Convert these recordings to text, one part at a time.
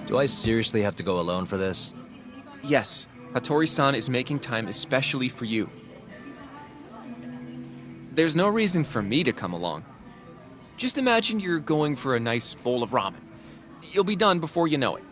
Do I seriously have to go alone for this? Yes, Hattori-san is making time especially for you. There's no reason for me to come along. Just imagine you're going for a nice bowl of ramen. You'll be done before you know it.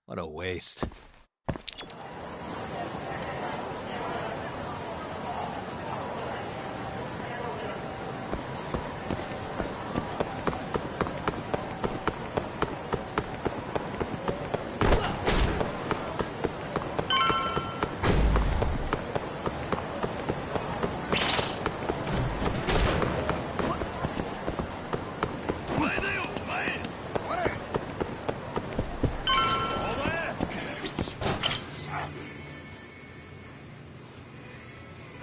What a waste.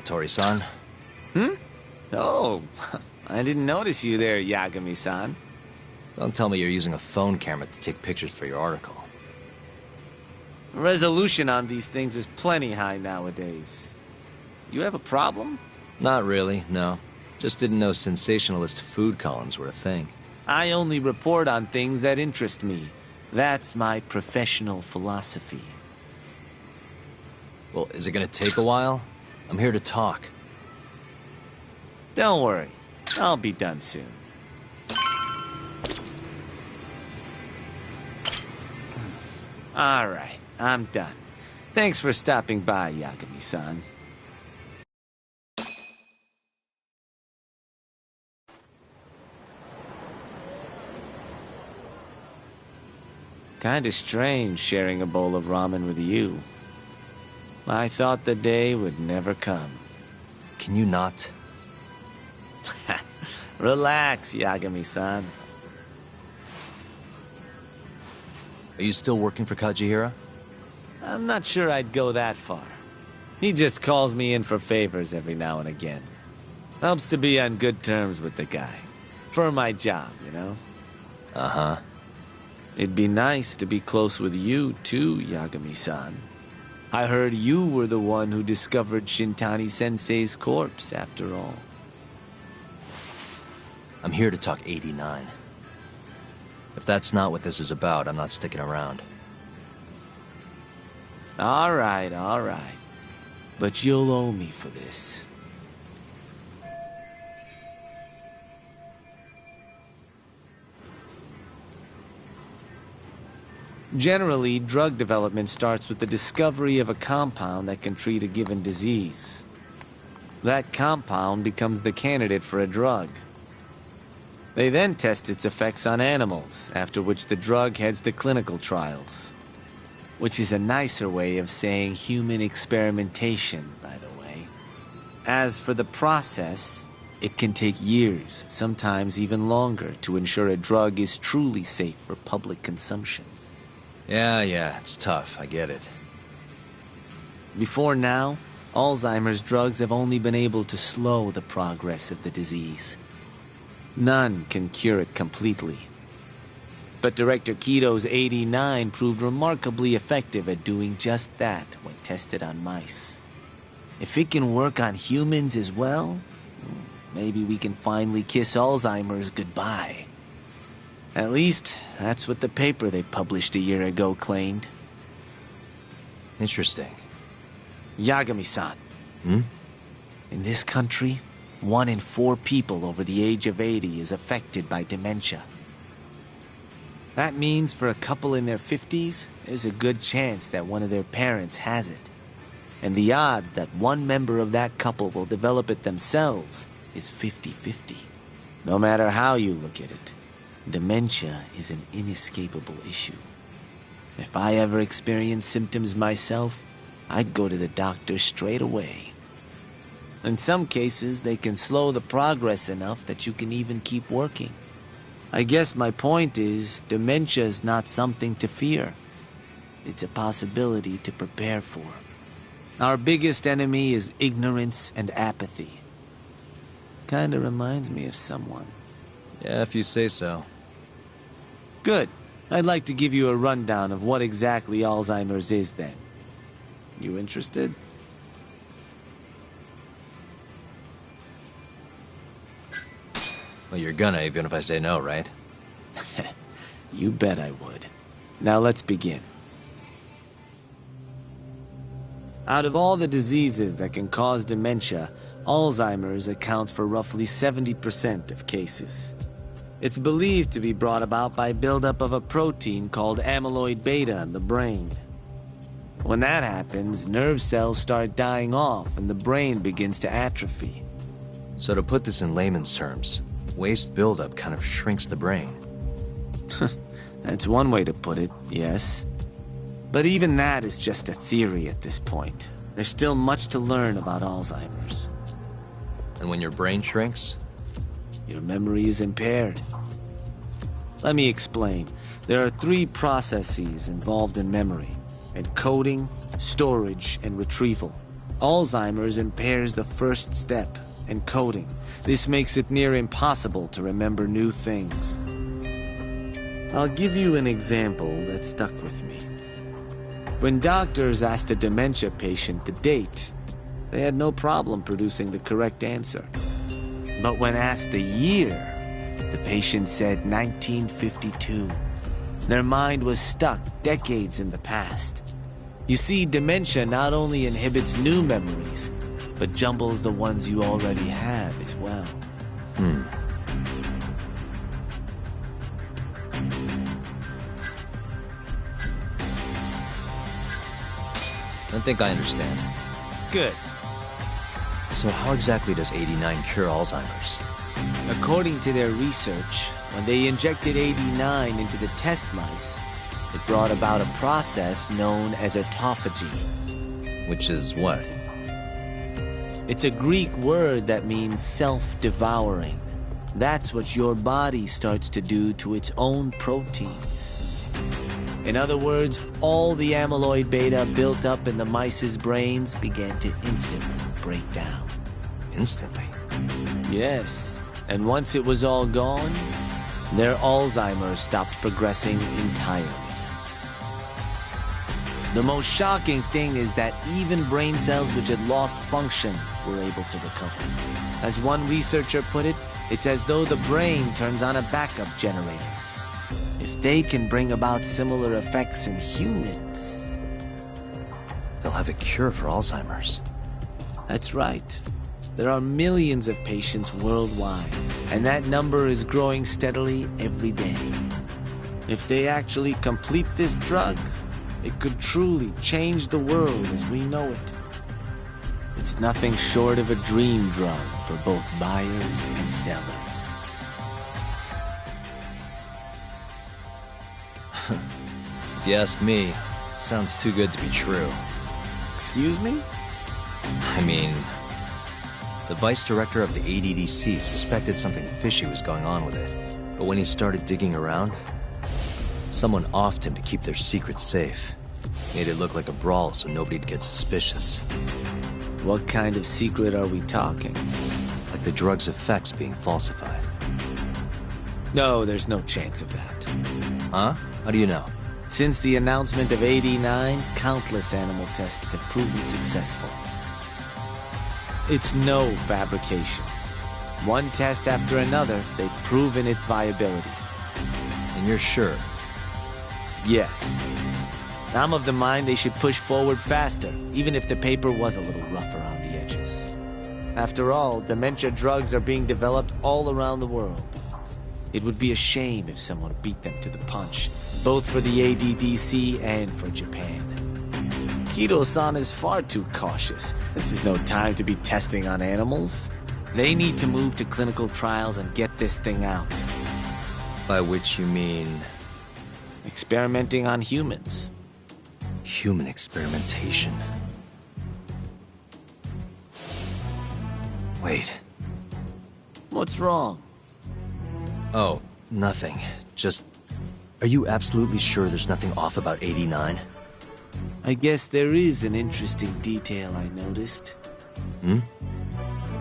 Hattori-san? Oh, I didn't notice you there, Yagami-san. Don't tell me you're using a phone camera to take pictures for your article. Resolution on these things is plenty high nowadays. You have a problem? Not really, no. Just didn't know sensationalist food columns were a thing. I only report on things that interest me. That's my professional philosophy. Well, is it gonna take a while? I'm here to talk. Don't worry, I'll be done soon. All right, I'm done. Thanks for stopping by, Yagami-san. Kinda strange sharing a bowl of ramen with you. I thought the day would never come. Can you not? Relax, Yagami-san. Are you still working for Kajihira? I'm not sure I'd go that far. He just calls me in for favors every now and again. Helps to be on good terms with the guy. For my job, you know? Uh-huh. It'd be nice to be close with you, too, Yagami-san. I heard you were the one who discovered Shintani-sensei's corpse, after all. I'm here to talk 89. If that's not what this is about, I'm not sticking around. All right. But you'll owe me for this. Generally, drug development starts with the discovery of a compound that can treat a given disease. That compound becomes the candidate for a drug. They then test its effects on animals, after which the drug heads to clinical trials. Which is a nicer way of saying human experimentation, by the way. As for the process, it can take years, sometimes even longer, to ensure a drug is truly safe for public consumption. Yeah, it's tough, I get it. Before now, Alzheimer's drugs have only been able to slow the progress of the disease. None can cure it completely. But Director Kito's 89 proved remarkably effective at doing just that when tested on mice. If it can work on humans as well, maybe we can finally kiss Alzheimer's goodbye. At least, that's what the paper they published a year ago claimed. Interesting. Yagami-san. Hmm? In this country, 1 in 4 people over the age of 80 is affected by dementia. That means for a couple in their 50s, there's a good chance that one of their parents has it. And the odds that one member of that couple will develop it themselves is 50-50. No matter how you look at it, dementia is an inescapable issue. If I ever experienced symptoms myself, I'd go to the doctor straight away. In some cases, they can slow the progress enough that you can even keep working. I guess my point is, dementia is not something to fear. It's a possibility to prepare for. Our biggest enemy is ignorance and apathy. Kinda reminds me of someone. Yeah, if you say so. Good. I'd like to give you a rundown of what exactly Alzheimer's is then. You interested? Well, you're gonna, even if I say no, right? You bet I would. Now let's begin. Out of all the diseases that can cause dementia, Alzheimer's accounts for roughly 70% of cases. It's believed to be brought about by buildup of a protein called amyloid beta in the brain. When that happens, nerve cells start dying off and the brain begins to atrophy. So to put this in layman's terms, waste buildup kind of shrinks the brain. That's one way to put it, yes. But even that is just a theory at this point. There's still much to learn about Alzheimer's. And when your brain shrinks? Your memory is impaired. Let me explain. There are 3 processes involved in memory: encoding, storage, and retrieval. Alzheimer's impairs the first step, encoding. This makes it near impossible to remember new things. I'll give you an example that stuck with me. When doctors asked a dementia patient the date, they had no problem producing the correct answer. But when asked the year, the patient said 1952. Their mind was stuck decades in the past. You see, dementia not only inhibits new memories, but jumbles the ones you already have as well. I think I understand. Good. So how exactly does 89 cure Alzheimer's? According to their research, when they injected 89 into the test mice, it brought about a process known as autophagy. Which is what? It's a Greek word that means self-devouring. That's what your body starts to do to its own proteins. In other words, all the amyloid beta built up in the mice's brains began to instantly break down. Instantly? Yes, and once it was all gone, their Alzheimer's stopped progressing entirely. The most shocking thing is that even brain cells which had lost function were able to recover. As one researcher put it, it's as though the brain turns on a backup generator. If they can bring about similar effects in humans... They'll have a cure for Alzheimer's. That's right. There are millions of patients worldwide, and that number is growing steadily every day. If they actually complete this drug, it could truly change the world as we know it. It's nothing short of a dream drug for both buyers and sellers. If you ask me, it sounds too good to be true. Excuse me? I mean, the vice director of the ADDC suspected something fishy was going on with it. But when he started digging around, someone offed him to keep their secret safe. Made it look like a brawl so nobody'd get suspicious. What kind of secret are we talking? Like the drug's effects being falsified. No, there's no chance of that. Huh? How do you know? Since the announcement of 89, countless animal tests have proven successful. It's no fabrication. One test after another, they've proven its viability. And you're sure? Yes. I'm of the mind they should push forward faster, even if the paper was a little rough around the edges. After all, dementia drugs are being developed all around the world. It would be a shame if someone beat them to the punch, both for the ADDC and for Japan. Kido-san is far too cautious. This is no time to be testing on animals. They need to move to clinical trials and get this thing out. By which you mean... Experimenting on humans. human experimentation. Wait. What's wrong? Oh, nothing. Just... Are you absolutely sure there's nothing off about 89? I guess there is an interesting detail I noticed.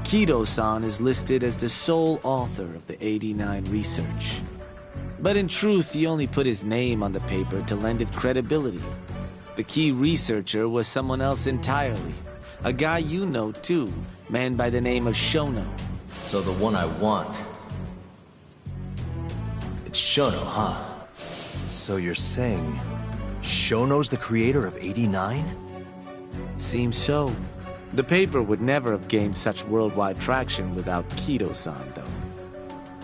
Kido-san is listed as the sole author of the 89 research. But in truth, he only put his name on the paper to lend it credibility. The key researcher was someone else entirely. A guy you know too, man by the name of Shono. So the one I want... It's Shono, huh? So you're saying... Shono's the creator of 89? Seems so. The paper would never have gained such worldwide traction without Kido-san, though.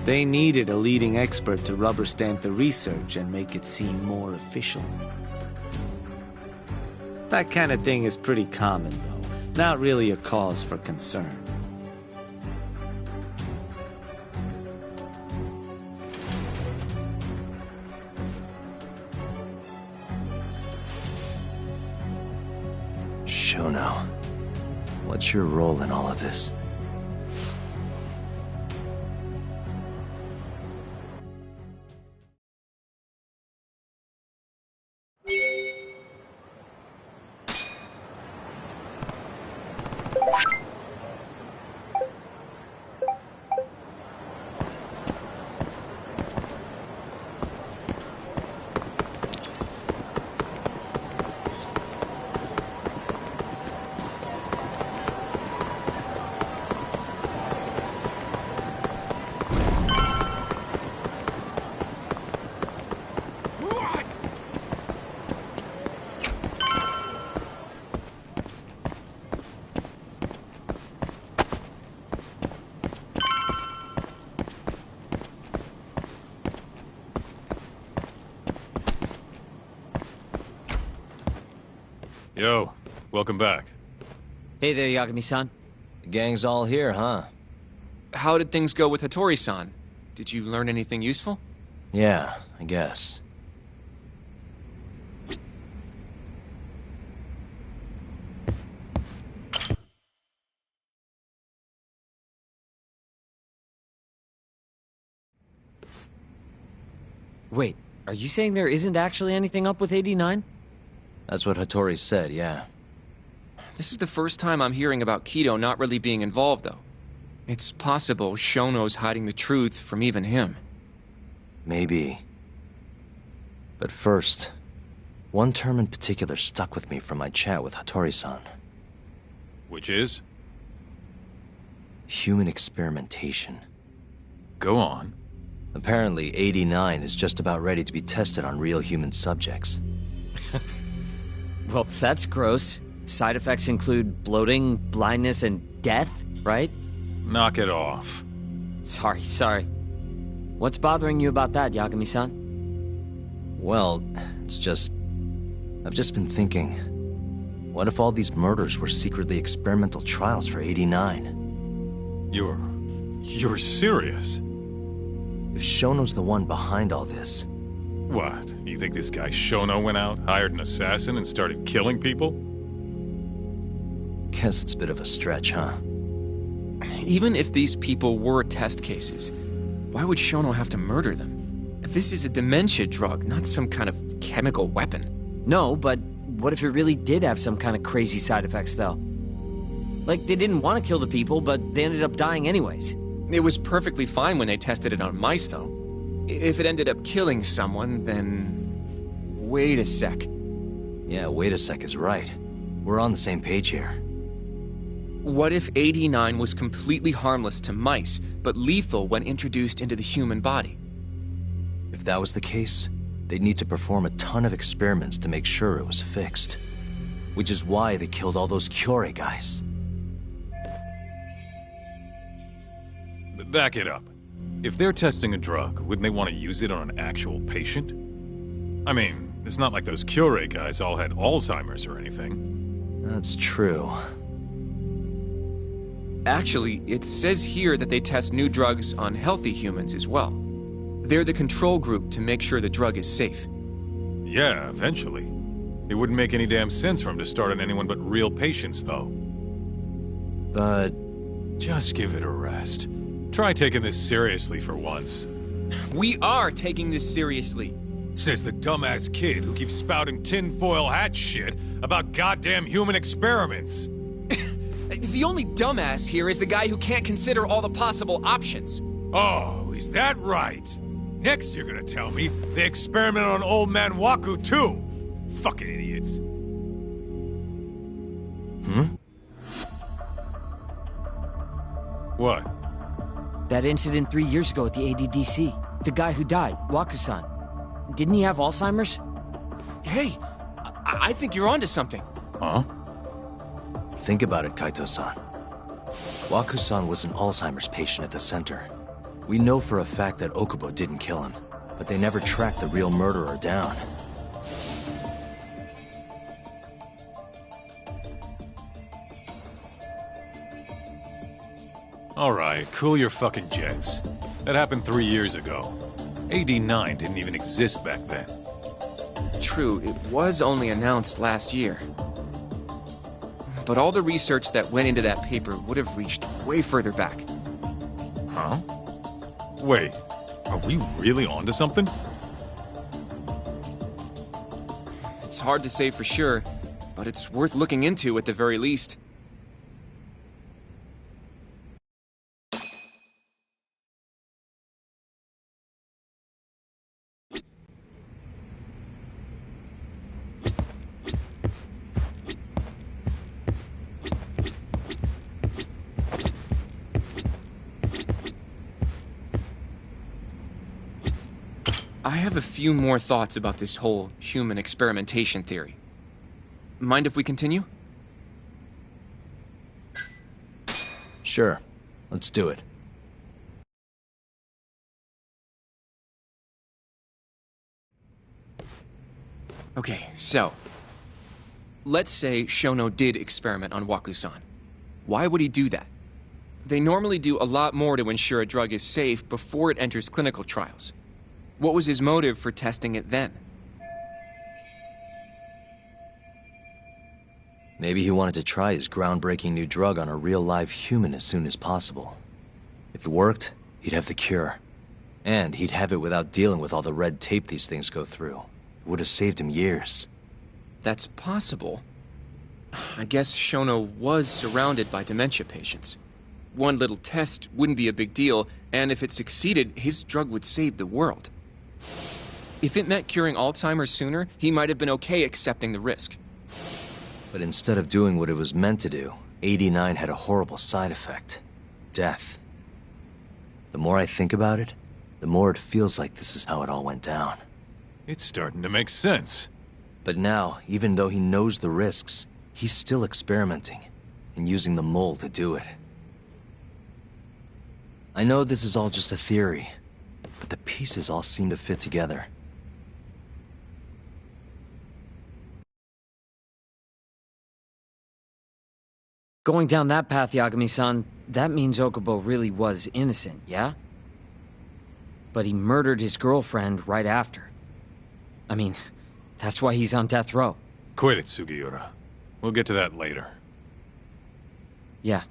They needed a leading expert to rubber stamp the research and make it seem more official. That kind of thing is pretty common, though. Not really a cause for concern. Shono, what's your role in all of this? Yo, welcome back. Hey there, Yagami-san. The gang's all here, huh? How did things go with Hattori-san? Did you learn anything useful? Yeah, I guess. Wait, are you saying there isn't actually anything up with 89? That's what Hattori said, yeah. This is the first time I'm hearing about Kido not really being involved, though. It's possible Shono's hiding the truth from even him. Maybe. But first, one term in particular stuck with me from my chat with Hattori-san. Which is? Human experimentation. Go on. Apparently, 89 is just about ready to be tested on real human subjects. Well, that's gross. Side effects include bloating, blindness, and death, right? Knock it off. Sorry. What's bothering you about that, Yagami-san? Well, it's just... I've just been thinking... What if all these murders were secretly experimental trials for 89? You're serious? If Shono's the one behind all this... What? You think this guy Shono went out, hired an assassin, and started killing people? Guess it's a bit of a stretch, huh? Even if these people were test cases, why would Shono have to murder them? If this is a dementia drug, not some kind of chemical weapon. No, but what if it really did have some kind of crazy side effects, though? Like, they didn't want to kill the people, but they ended up dying anyways. It was perfectly fine when they tested it on mice, though. If it ended up killing someone, then... Wait a sec. Yeah, wait a sec is right. We're on the same page here. What if 89 was completely harmless to mice, but lethal when introduced into the human body? If that was the case, they'd need to perform a ton of experiments to make sure it was fixed. Which is why they killed all those Kyorei guys. Back it up. If they're testing a drug, wouldn't they want to use it on an actual patient? I mean, it's not like those Cure guys all had Alzheimer's or anything. That's true. Actually, it says here that they test new drugs on healthy humans as well. They're the control group to make sure the drug is safe. Yeah, eventually. It wouldn't make any damn sense for him to start on anyone but real patients, though. But Just give it a rest. Try taking this seriously for once. We are taking this seriously. Says the dumbass kid who keeps spouting tinfoil hat shit about goddamn human experiments. The only dumbass here is the guy who can't consider all the possible options. Oh, is that right? Next you're gonna tell me they experimented on old man Waku too. Fucking idiots. What? That incident 3 years ago at the ADDC. The guy who died, Wakusan. Didn't he have Alzheimer's? Hey, I think you're onto something. Huh? think about it, Kaito-san. Waku-san was an Alzheimer's patient at the center. We know for a fact that Okubo didn't kill him, but they never tracked the real murderer down. Alright, cool your fucking jets. That happened 3 years ago. AD9 didn't even exist back then. True, it was only announced last year. But all the research that went into that paper would have reached way further back. Huh? Wait, are we really onto something? It's hard to say for sure, but it's worth looking into at the very least. I have a few more thoughts about this whole human experimentation theory. Mind if we continue? Sure. Let's do it. Okay, so... let's say Shono did experiment on Waku-san. Why would he do that? They normally do a lot more to ensure a drug is safe before it enters clinical trials. What was his motive for testing it then? Maybe he wanted to try his groundbreaking new drug on a real live human as soon as possible. If it worked, he'd have the cure. And he'd have it without dealing with all the red tape these things go through. It would have saved him years. That's possible. I guess Shono was surrounded by dementia patients. One little test wouldn't be a big deal, and if it succeeded, his drug would save the world. If it meant curing Alzheimer's sooner, he might have been okay accepting the risk. But instead of doing what it was meant to do, 89 had a horrible side effect. Death. The more I think about it, the more it feels like this is how it all went down. It's starting to make sense. But now, even though he knows the risks, he's still experimenting and using the mole to do it. I know this is all just a theory, but the pieces all seem to fit together. Going down that path, Yagami-san, that means Okubo really was innocent, yeah? But he murdered his girlfriend right after. I mean, that's why he's on death row. Quit it, Sugiura. We'll get to that later. Yeah.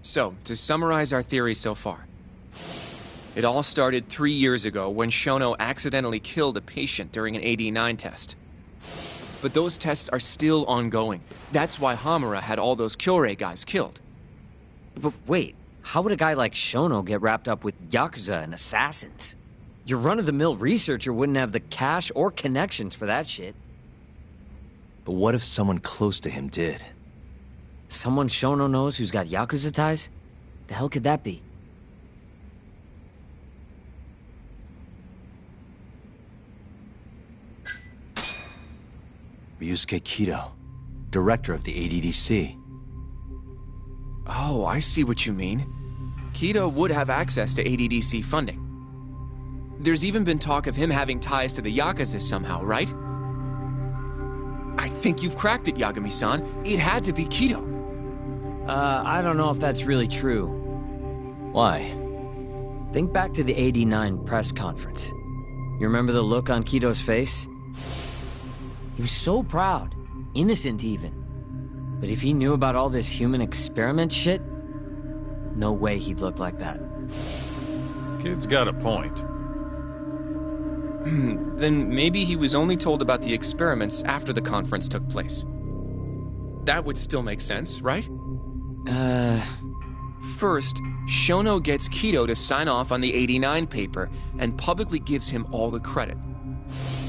So, to summarize our theory so far. It all started 3 years ago when Shono accidentally killed a patient during an AD9 test. But those tests are still ongoing. That's why Hamura had all those Kyorei guys killed. But wait, how would a guy like Shono get wrapped up with Yakuza and assassins? Your run-of-the-mill researcher wouldn't have the cash or connections for that shit. But what if someone close to him did? Someone Shono knows who's got Yakuza ties? The hell could that be? Ryusuke Kido, director of the ADDC. Oh, I see what you mean. Kido would have access to ADDC funding. There's even been talk of him having ties to the Yakuza somehow, right? I think you've cracked it, Yagami-san. It had to be Kido. I don't know if that's really true. Why? Think back to the '89 press conference. You remember the look on Kido's face? He was so proud, innocent even. But if he knew about all this human experiment shit, no way he'd look like that. Kid's got a point. Then maybe he was only told about the experiments after the conference took place. That would still make sense, right? First, Shono gets Kido to sign off on the '89 paper and publicly gives him all the credit.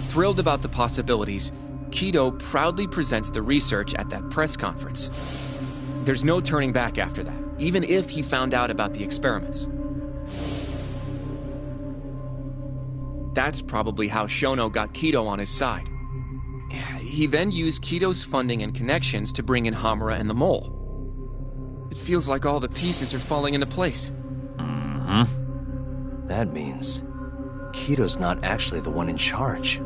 Thrilled about the possibilities, Kido proudly presents the research at that press conference. There's no turning back after that, even if he found out about the experiments. That's probably how Shono got Kido on his side. He then used Kido's funding and connections to bring in Hamura and the Mole. It feels like all the pieces are falling into place. That means Kido's not actually the one in charge.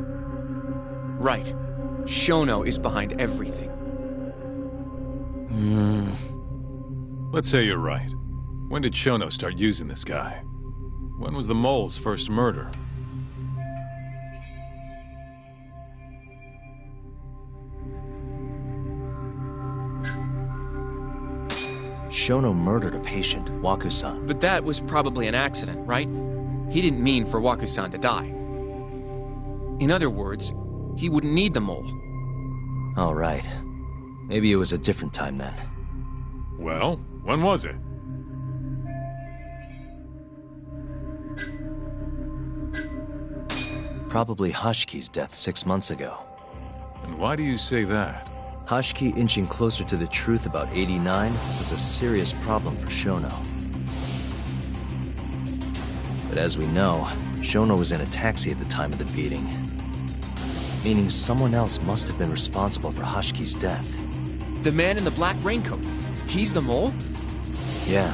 Right. Shono is behind everything. Let's say you're right. When did Shono start using this guy? When was the Mole's first murder? Shono murdered a patient, Waku-san. But that was probably an accident, right? He didn't mean for Waku-san to die. In other words, he wouldn't need the Mole. All right. Maybe it was a different time then. Well, when was it? Probably Hashki's death 6 months ago. And why do you say that? Hashki inching closer to the truth about '89 was a serious problem for Shono. But as we know, Shono was in a taxi at the time of the beating. Meaning someone else must have been responsible for Hashki's death. The man in the black raincoat. He's the Mole? Yeah.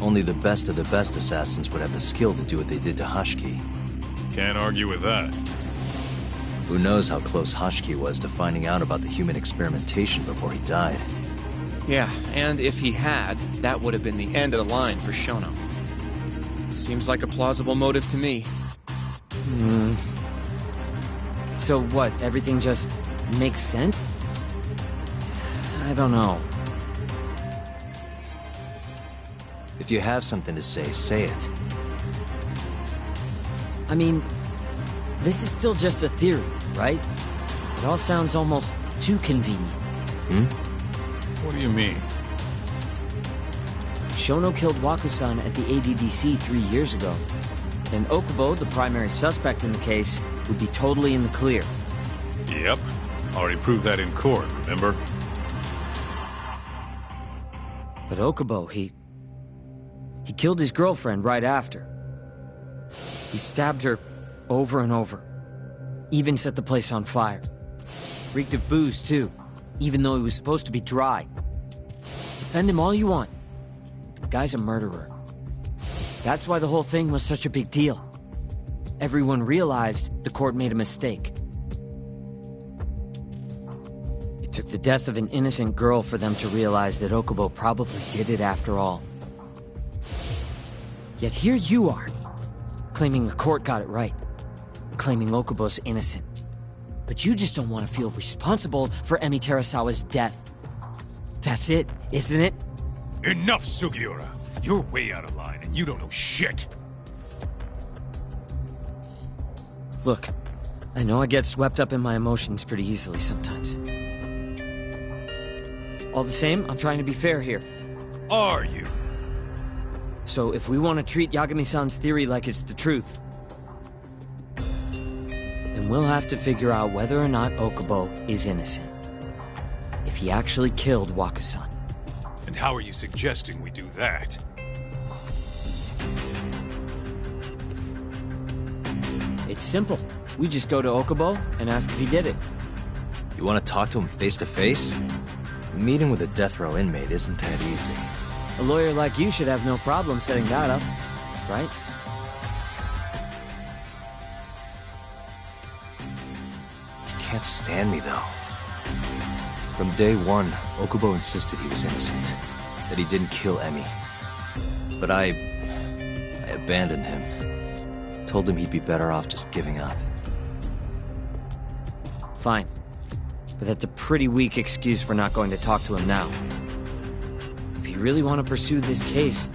Only the best of the best assassins would have the skill to do what they did to Hashki. Can't argue with that. Who knows how close Hashki was to finding out about the human experimentation before he died. Yeah, and if he had, that would have been the end of the line for Shono. Seems like a plausible motive to me. So what, everything just makes sense? I don't know. If you have something to say it. I mean, this is still just a theory, right? It all sounds almost too convenient. What do you mean? If Shono killed Waku-san at the ADDC 3 years ago, then Okubo, the primary suspect in the case, would be totally in the clear. Yep. Already proved that in court, remember? But Okubo, he killed his girlfriend right after. He stabbed her over and over. Even set the place on fire. Reeked of booze, too, even though he was supposed to be dry. Defend him all you want, but the guy's a murderer. That's why the whole thing was such a big deal. Everyone realized the court made a mistake. It took the death of an innocent girl for them to realize that Okubo probably did it after all. Yet here you are, claiming the court got it right, claiming Okubo's innocent. But you just don't want to feel responsible for Emi Terasawa's death. That's it, isn't it? Enough, Sugiura! You're way out of line, and you don't know shit! Look, I know I get swept up in my emotions pretty easily sometimes. All the same, I'm trying to be fair here. Are you? So if we want to treat Yagami-san's theory like it's the truth, then we'll have to figure out whether or not Okubo is innocent. If he actually killed Waku-san. And how are you suggesting we do that? It's simple. We just go to Okubo and ask if he did it. You want to talk to him face to face? Meeting with a death row inmate isn't that easy. A lawyer like you should have no problem setting that up, right? He can't stand me, though. From day one, Okubo insisted he was innocent, that he didn't kill Emi. But I abandoned him. Told him he'd be better off just giving up. Fine. But that's a pretty weak excuse for not going to talk to him now. If you really want to pursue this case,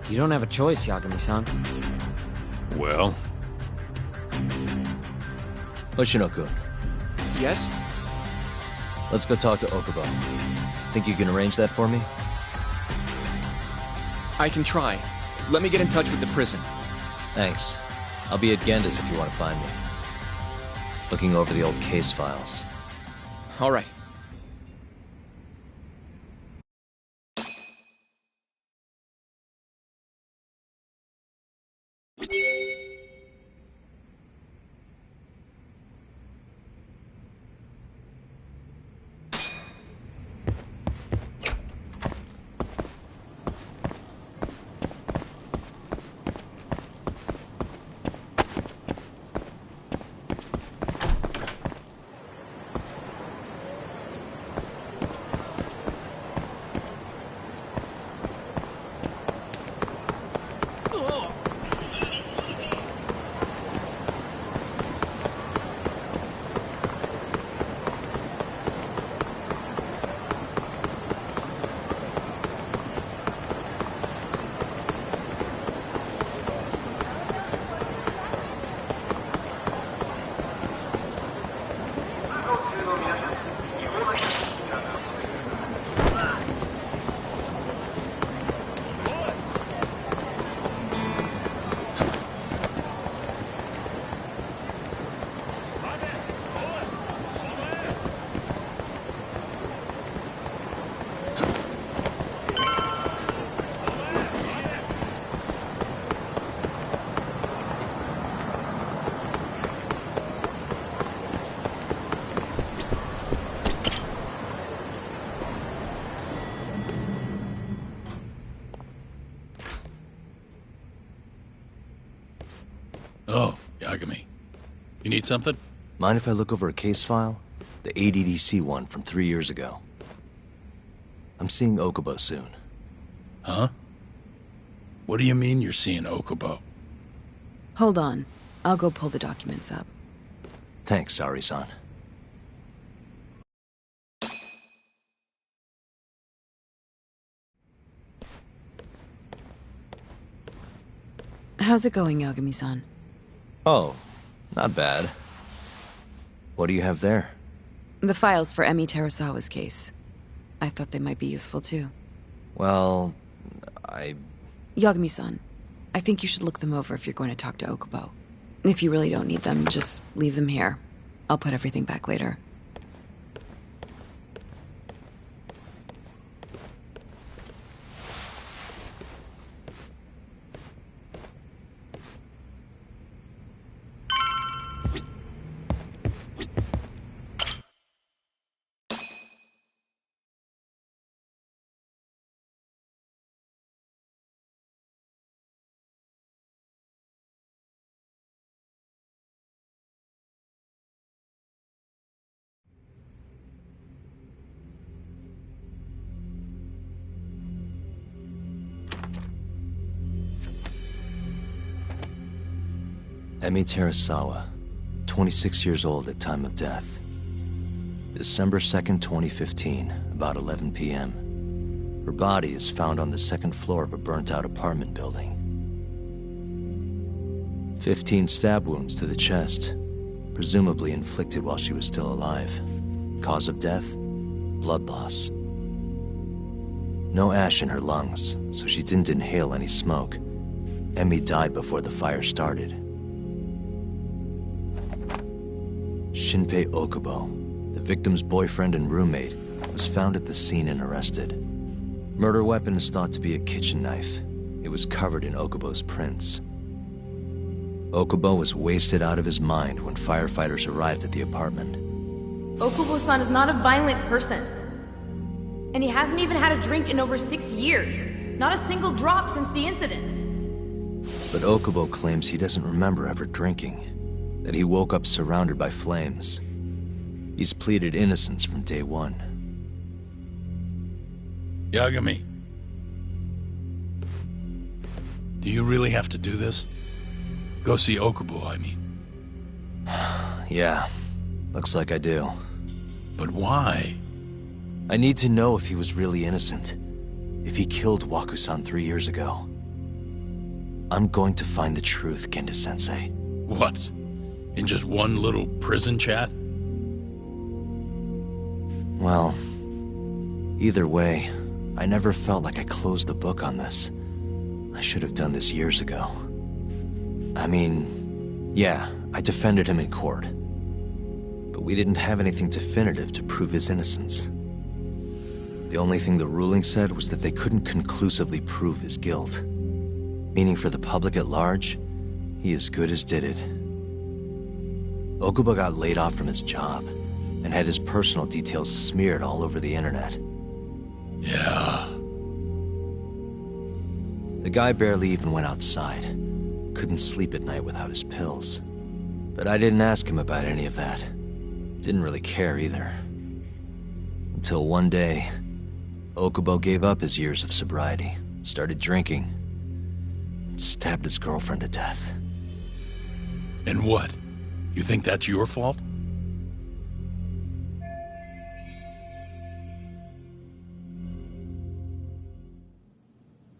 you don't have a choice, Yagami-san. Well? Hoshino-kun, Yes? let's go talk to Okubo. Think you can arrange that for me? I can try. Let me get in touch with the prison. Thanks. I'll be at Genda's if you want to find me. Looking over the old case files. All right. Oh, Yagami. You need something? Mind if I look over a case file? The ADDC one from 3 years ago. I'm seeing Okubo soon. Huh? What do you mean you're seeing Okubo? Hold on. I'll go pull the documents up. Thanks, Ari-san. How's it going, Yagami-san? Oh, not bad. What do you have there? The files for Emi Terasawa's case. I thought they might be useful too. Well, Yagami-san, I think you should look them over if you're going to talk to Okubo. If you really don't need them, just leave them here. I'll put everything back later. Emi Terasawa, 26 years old at time of death. December 2nd, 2015, about 11 p.m. Her body is found on the second floor of a burnt-out apartment building. 15 stab wounds to the chest, presumably inflicted while she was still alive. Cause of death? Blood loss. No ash in her lungs, so she didn't inhale any smoke. Emi died before the fire started. Shinpei Okubo, the victim's boyfriend and roommate, was found at the scene and arrested. Murder weapon is thought to be a kitchen knife. It was covered in Okubo's prints. Okubo was wasted out of his mind when firefighters arrived at the apartment. Okubo-san is not a violent person. And he hasn't even had a drink in over 6 years. Not a single drop since the incident. But Okubo claims he doesn't remember ever drinking, that he woke up surrounded by flames. He's pleaded innocence from day one. Yagami. Do you really have to do this? Go see Okubo, I mean. Yeah, looks like I do. But why? I need to know if he was really innocent. If he killed Waku-san 3 years ago. I'm going to find the truth, Genda-sensei. What? In just one little prison chat? Well, either way, I never felt like I closed the book on this. I should have done this years ago. I mean, yeah, I defended him in court. But we didn't have anything definitive to prove his innocence. The only thing the ruling said was that they couldn't conclusively prove his guilt. Meaning for the public at large, he as good as did it. Okubo got laid off from his job, and had his personal details smeared all over the internet. Yeah. The guy barely even went outside. Couldn't sleep at night without his pills. But I didn't ask him about any of that. Didn't really care either. Until one day, Okubo gave up his years of sobriety, started drinking, and stabbed his girlfriend to death. And what? You think that's your fault?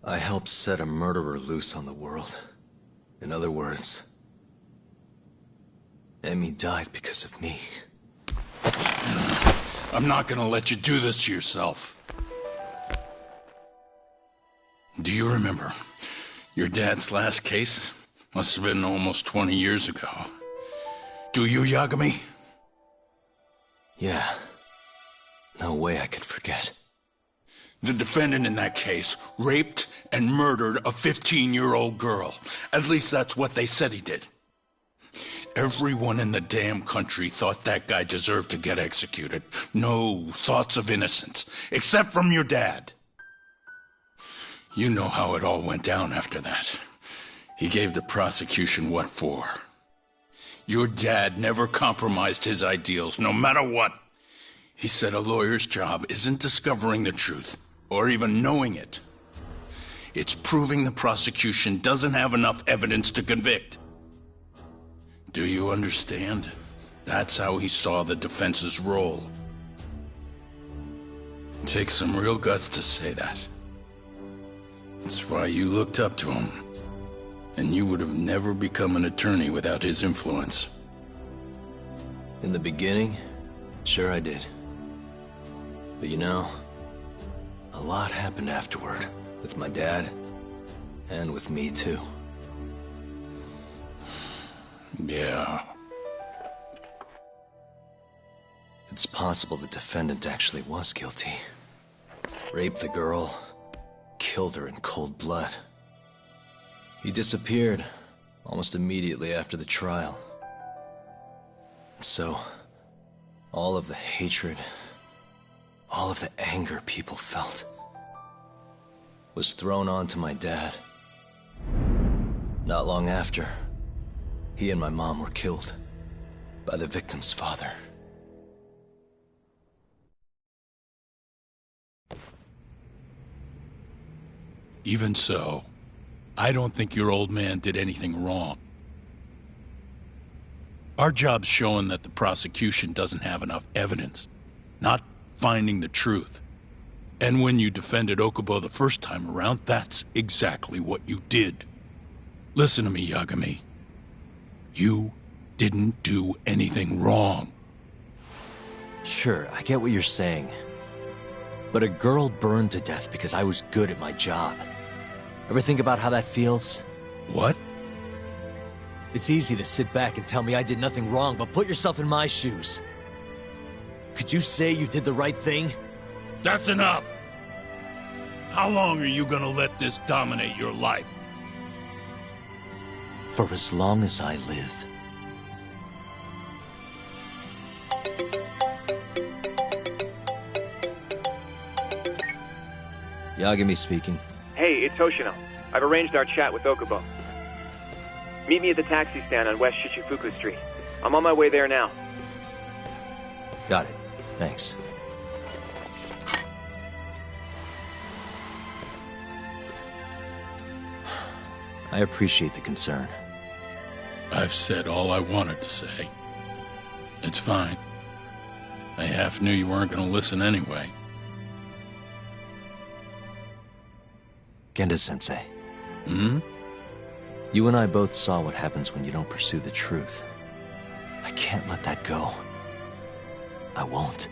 I helped set a murderer loose on the world. In other words, Emmy died because of me. I'm not gonna let you do this to yourself. Do you remember? Your dad's last case must have been almost 20 years ago. Do you, Yagami? Yeah. No way I could forget. The defendant in that case raped and murdered a 15-year-old girl. At least that's what they said he did. Everyone in the damn country thought that guy deserved to get executed. No thoughts of innocence, except from your dad. You know how it all went down after that. He gave the prosecution what for. Your dad never compromised his ideals, no matter what. He said a lawyer's job isn't discovering the truth, or even knowing it. It's proving the prosecution doesn't have enough evidence to convict. Do you understand? That's how he saw the defense's role. It takes some real guts to say that. That's why you looked up to him. And you would have never become an attorney without his influence. In the beginning, sure I did. But you know, a lot happened afterward, with my dad, and with me too. Yeah. It's possible the defendant actually was guilty. Raped the girl, killed her in cold blood. He disappeared almost immediately after the trial. So, all of the hatred, all of the anger people felt, was thrown onto my dad. Not long after, he and my mom were killed by the victim's father. Even so, I don't think your old man did anything wrong. Our job's showing that the prosecution doesn't have enough evidence, not finding the truth. And when you defended Okubo the first time around, that's exactly what you did. Listen to me, Yagami. You didn't do anything wrong. Sure, I get what you're saying. But a girl burned to death because I was good at my job. Ever think about how that feels? What? It's easy to sit back and tell me I did nothing wrong, but put yourself in my shoes. Could you say you did the right thing? That's enough! How long are you gonna let this dominate your life? For as long as I live. Yagami speaking. Hey, it's Hoshino. I've arranged our chat with Okubo. Meet me at the taxi stand on West Shichifuku Street. I'm on my way there now. Got it. Thanks. I appreciate the concern. I've said all I wanted to say. It's fine. I half knew you weren't going to listen anyway. Genda-sensei. Hmm? You and I both saw what happens when you don't pursue the truth. I can't let that go. I won't.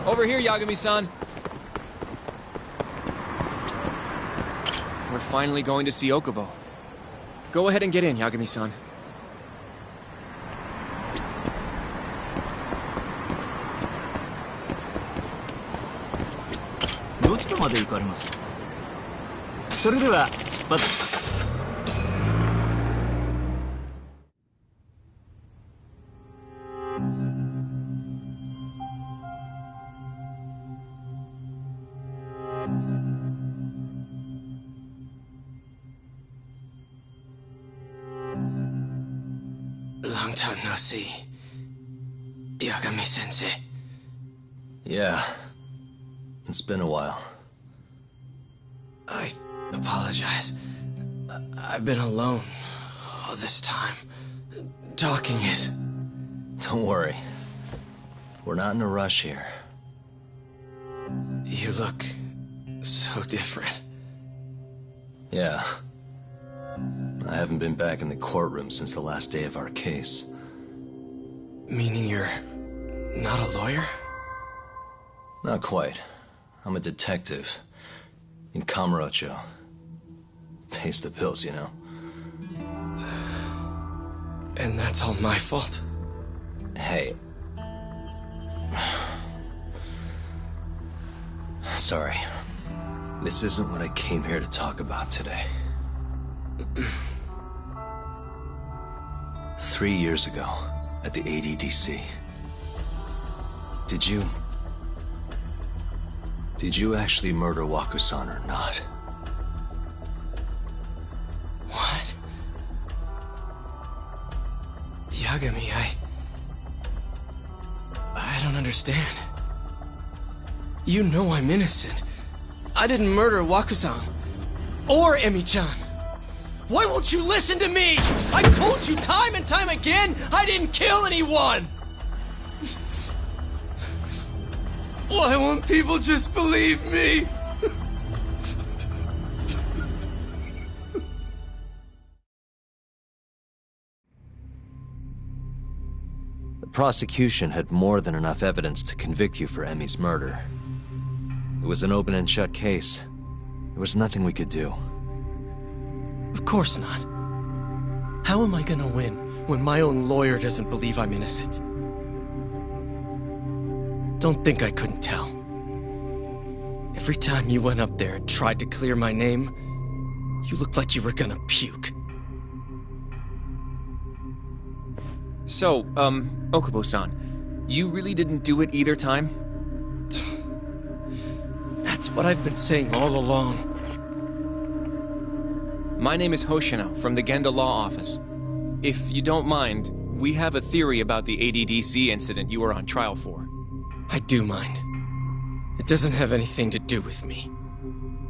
Over here, Yagami-san. We're finally going to see Okubo. Go ahead and get in, Yagami-san. Long time no see. Yagami-sensei. Yeah. It's been a while. I apologize. I've been alone all this time. Talking is... Don't worry. We're not in a rush here. You look so different. Yeah. I haven't been back in the courtroom since the last day of our case. Meaning you're not a lawyer? Not quite. I'm a detective. In Kamurocho. Pays the bills, you know. And that's all my fault? Hey. Sorry. This isn't what I came here to talk about today. 3 years ago, at the ADDC. Did you actually murder Waku-san or not? What? Yagami, I don't understand. You know I'm innocent. I didn't murder Waku-san. Or Emi-chan. Why won't you listen to me? I've told you time and time again, I didn't kill anyone! Why won't people just believe me? The prosecution had more than enough evidence to convict you for Emi's murder. It was an open and shut case. There was nothing we could do. Of course not. How am I gonna win when my own lawyer doesn't believe I'm innocent? Don't think I couldn't tell. Every time you went up there and tried to clear my name, you looked like you were gonna puke. So, Okubo-san, you really didn't do it either time? That's what I've been saying all along. My name is Hoshino from the Genda Law Office. If you don't mind, we have a theory about the ADDC incident you were on trial for. I do mind. It doesn't have anything to do with me.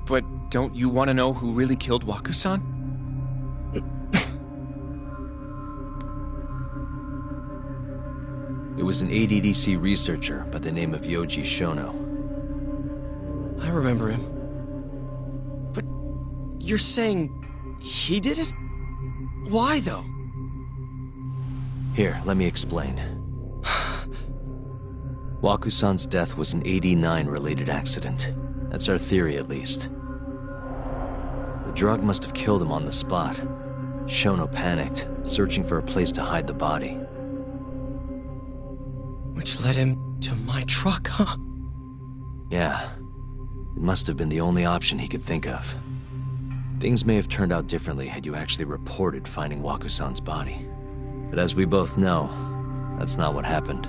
But don't you want to know who really killed Waku-san? It was an ADDC researcher by the name of Yoji Shono. I remember him. But you're saying he did it? Why, though? Here, let me explain. Waku-san's death was an 89-related accident. That's our theory, at least. The drug must have killed him on the spot. Shono panicked, searching for a place to hide the body. Which led him to my truck, huh? Yeah. It must have been the only option he could think of. Things may have turned out differently had you actually reported finding Wakusan's body. But as we both know, that's not what happened.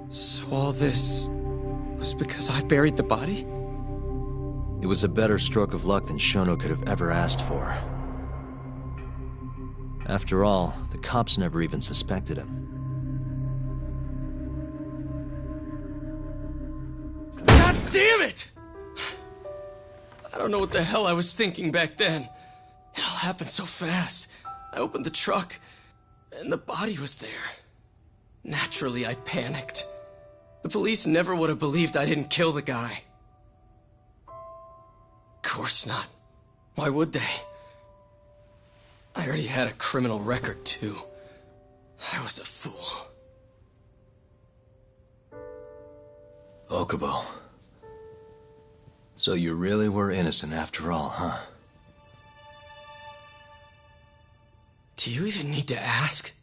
So all this was because I buried the body? It was a better stroke of luck than Shono could have ever asked for. After all, the cops never even suspected him. God damn it! I don't know what the hell I was thinking back then. It all happened so fast. I opened the truck, and the body was there. Naturally, I panicked. The police never would have believed I didn't kill the guy. Of course not. Why would they? I already had a criminal record, too. I was a fool. Okubo. So you really were innocent after all, huh? Do you even need to ask?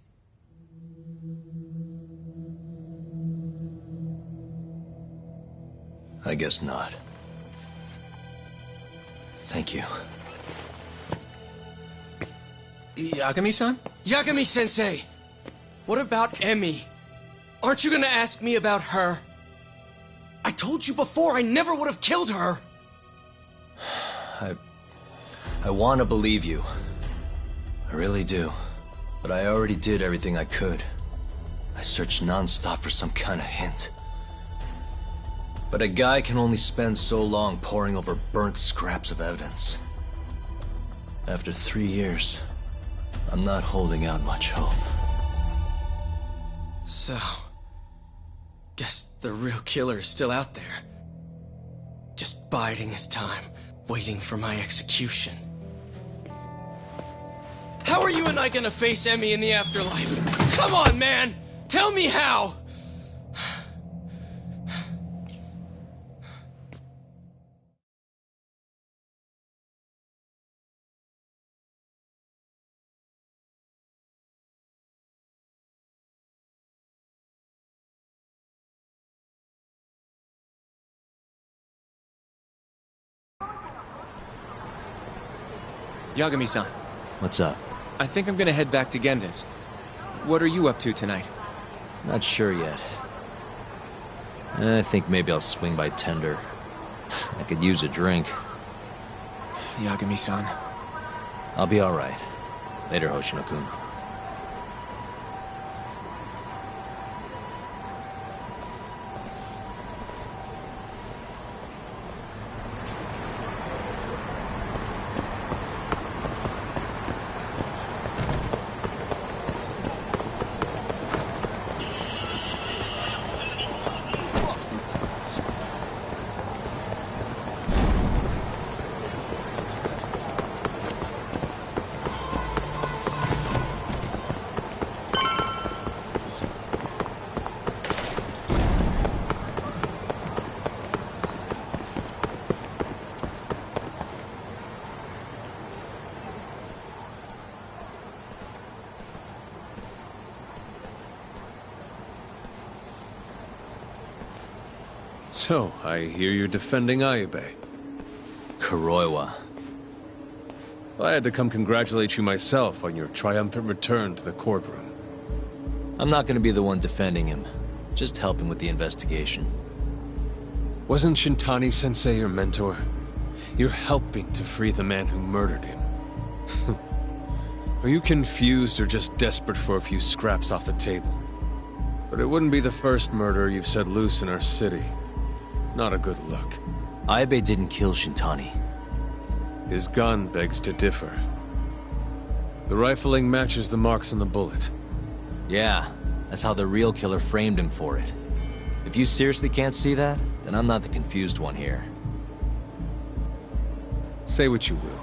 I guess not. Thank you. Yagami-san? Yagami-sensei! What about Emi? Aren't you gonna ask me about her? I told you before I never would have killed her! I want to believe you. I really do. But I already did everything I could. I searched non-stop for some kind of hint. But a guy can only spend so long poring over burnt scraps of evidence. After 3 years, I'm not holding out much hope. So, guess the real killer is still out there. Just biding his time, waiting for my execution. How are you and I gonna face Emi in the afterlife? Come on, man! Tell me how! Yagami-san, What's up? I think I'm gonna head back to Genda's. What are you up to tonight? Not sure yet. I think maybe I'll swing by Tender. I could use a drink. Yagami-san. I'll be alright. Later, Hoshino-kun. So, I hear you're defending Ayube. Kuroiwa. I had to come congratulate you myself on your triumphant return to the courtroom. I'm not gonna be the one defending him. Just helping with the investigation. Wasn't Shintani-sensei your mentor? You're helping to free the man who murdered him. Are you confused or just desperate for a few scraps off the table? But it wouldn't be the first murder you've set loose in our city. Not a good look. Ayube didn't kill Shintani. His gun begs to differ. The rifling matches the marks on the bullet. Yeah, that's how the real killer framed him for it. If you seriously can't see that, then I'm not the confused one here. Say what you will.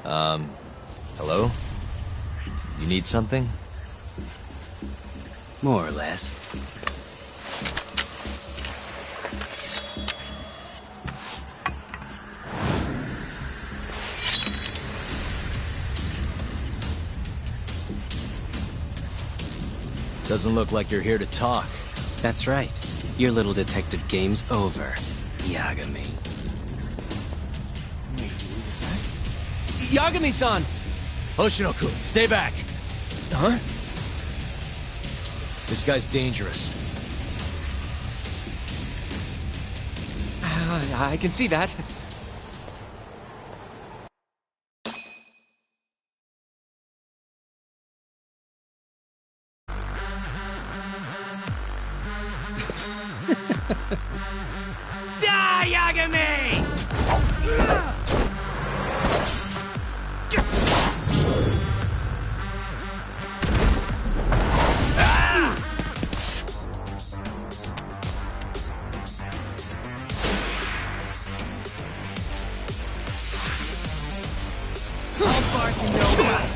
Hello? You need something? More or less. Doesn't look like you're here to talk. That's right. Your little detective game's over, Yagami. Wait, who was that? Yagami-san! Hoshino-kun, stay back! Huh? This guy's dangerous. I can see that. Die, Yagami! I'll bark and no bite.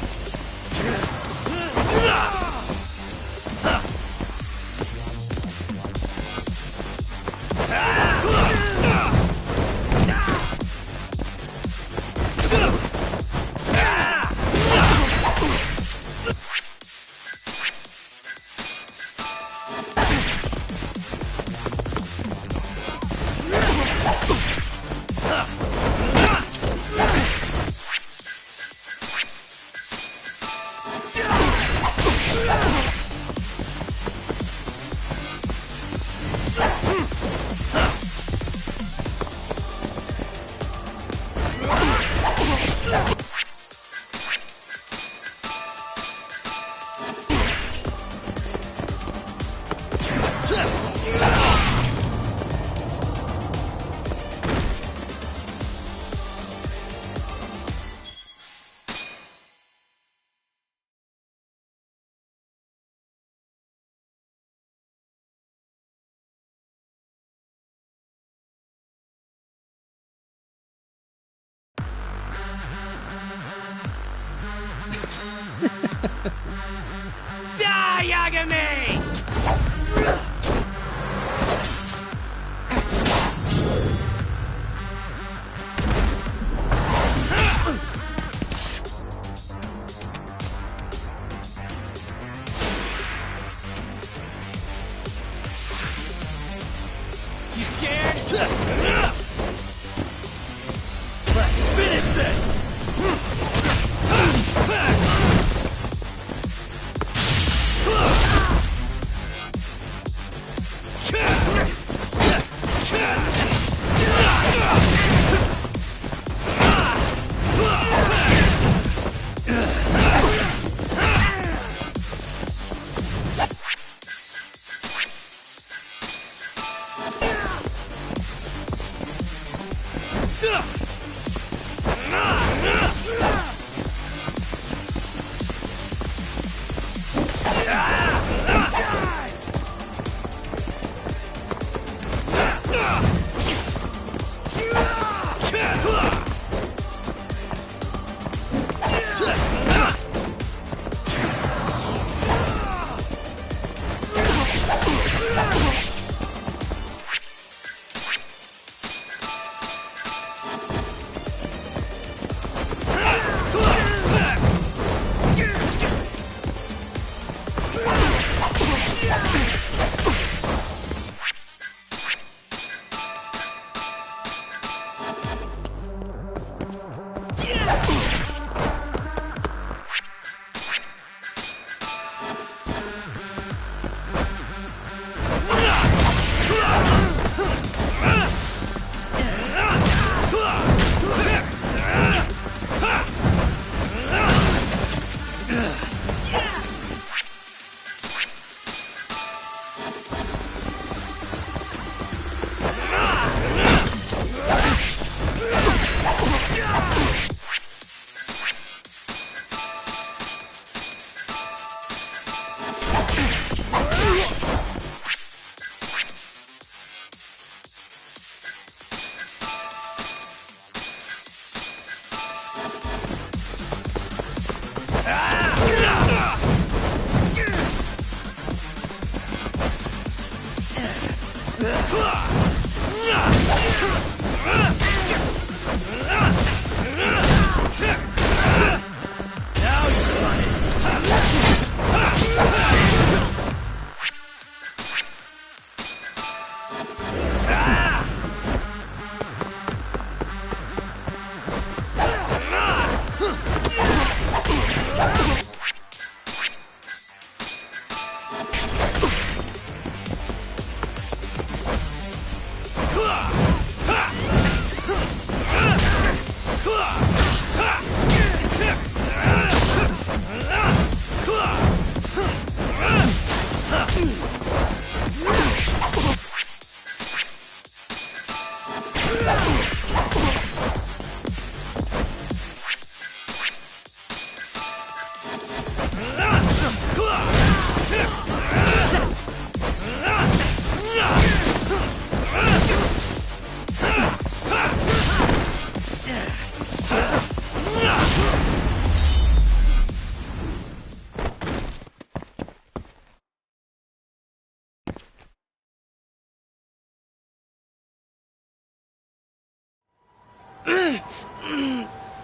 Die, Yagami! You scared? Let's finish this!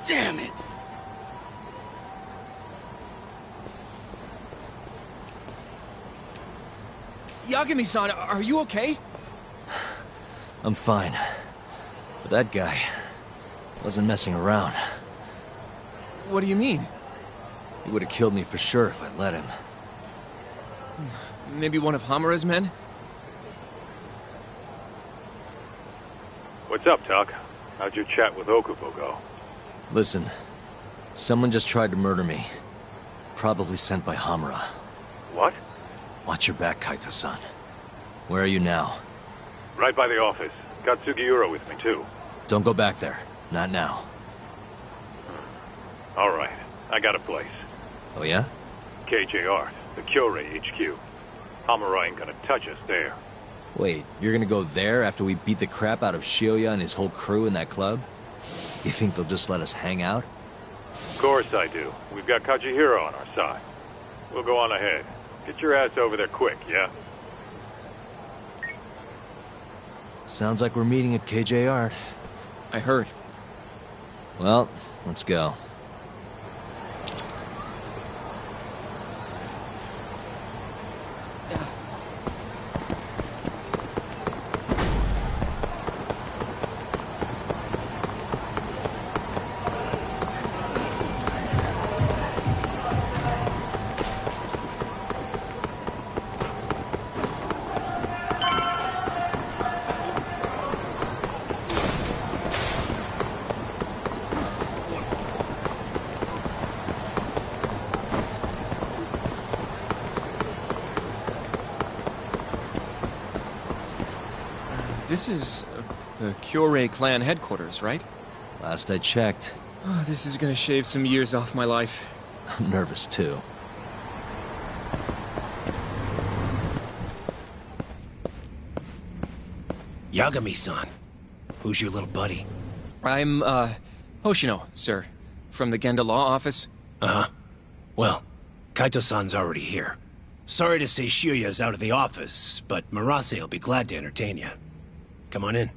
Damn it! Yagami-san, are you okay? I'm fine. But that guy wasn't messing around. What do you mean? He would have killed me for sure if I let him. Maybe one of Hamura's men? What's up, Tuck? How'd your chat with Okubo go? Listen, someone just tried to murder me. Probably sent by Hamura. What? Watch your back, Kaito-san. Where are you now? Right by the office. Got Sugiura with me, too. Don't go back there. Not now. All right. I got a place. Oh yeah? KJR, the Kyorei HQ. Hamura ain't gonna touch us there. Wait, you're gonna go there after we beat the crap out of Shioya and his whole crew in that club? You think they'll just let us hang out? Of course I do. We've got Kajihiro on our side. We'll go on ahead. Get your ass over there quick, yeah? Sounds like we're meeting at KJR. I heard. Well, let's go. This is the Kyorei clan headquarters, right? Last I checked. Oh, this is gonna shave some years off my life. I'm nervous too. Yagami-san. Who's your little buddy? I'm, Hoshino, sir. From the Genda Law Office. Uh-huh. Well, Kaito-san's already here. Sorry to say Shioya's out of the office, but Murase will be glad to entertain you. Come on in.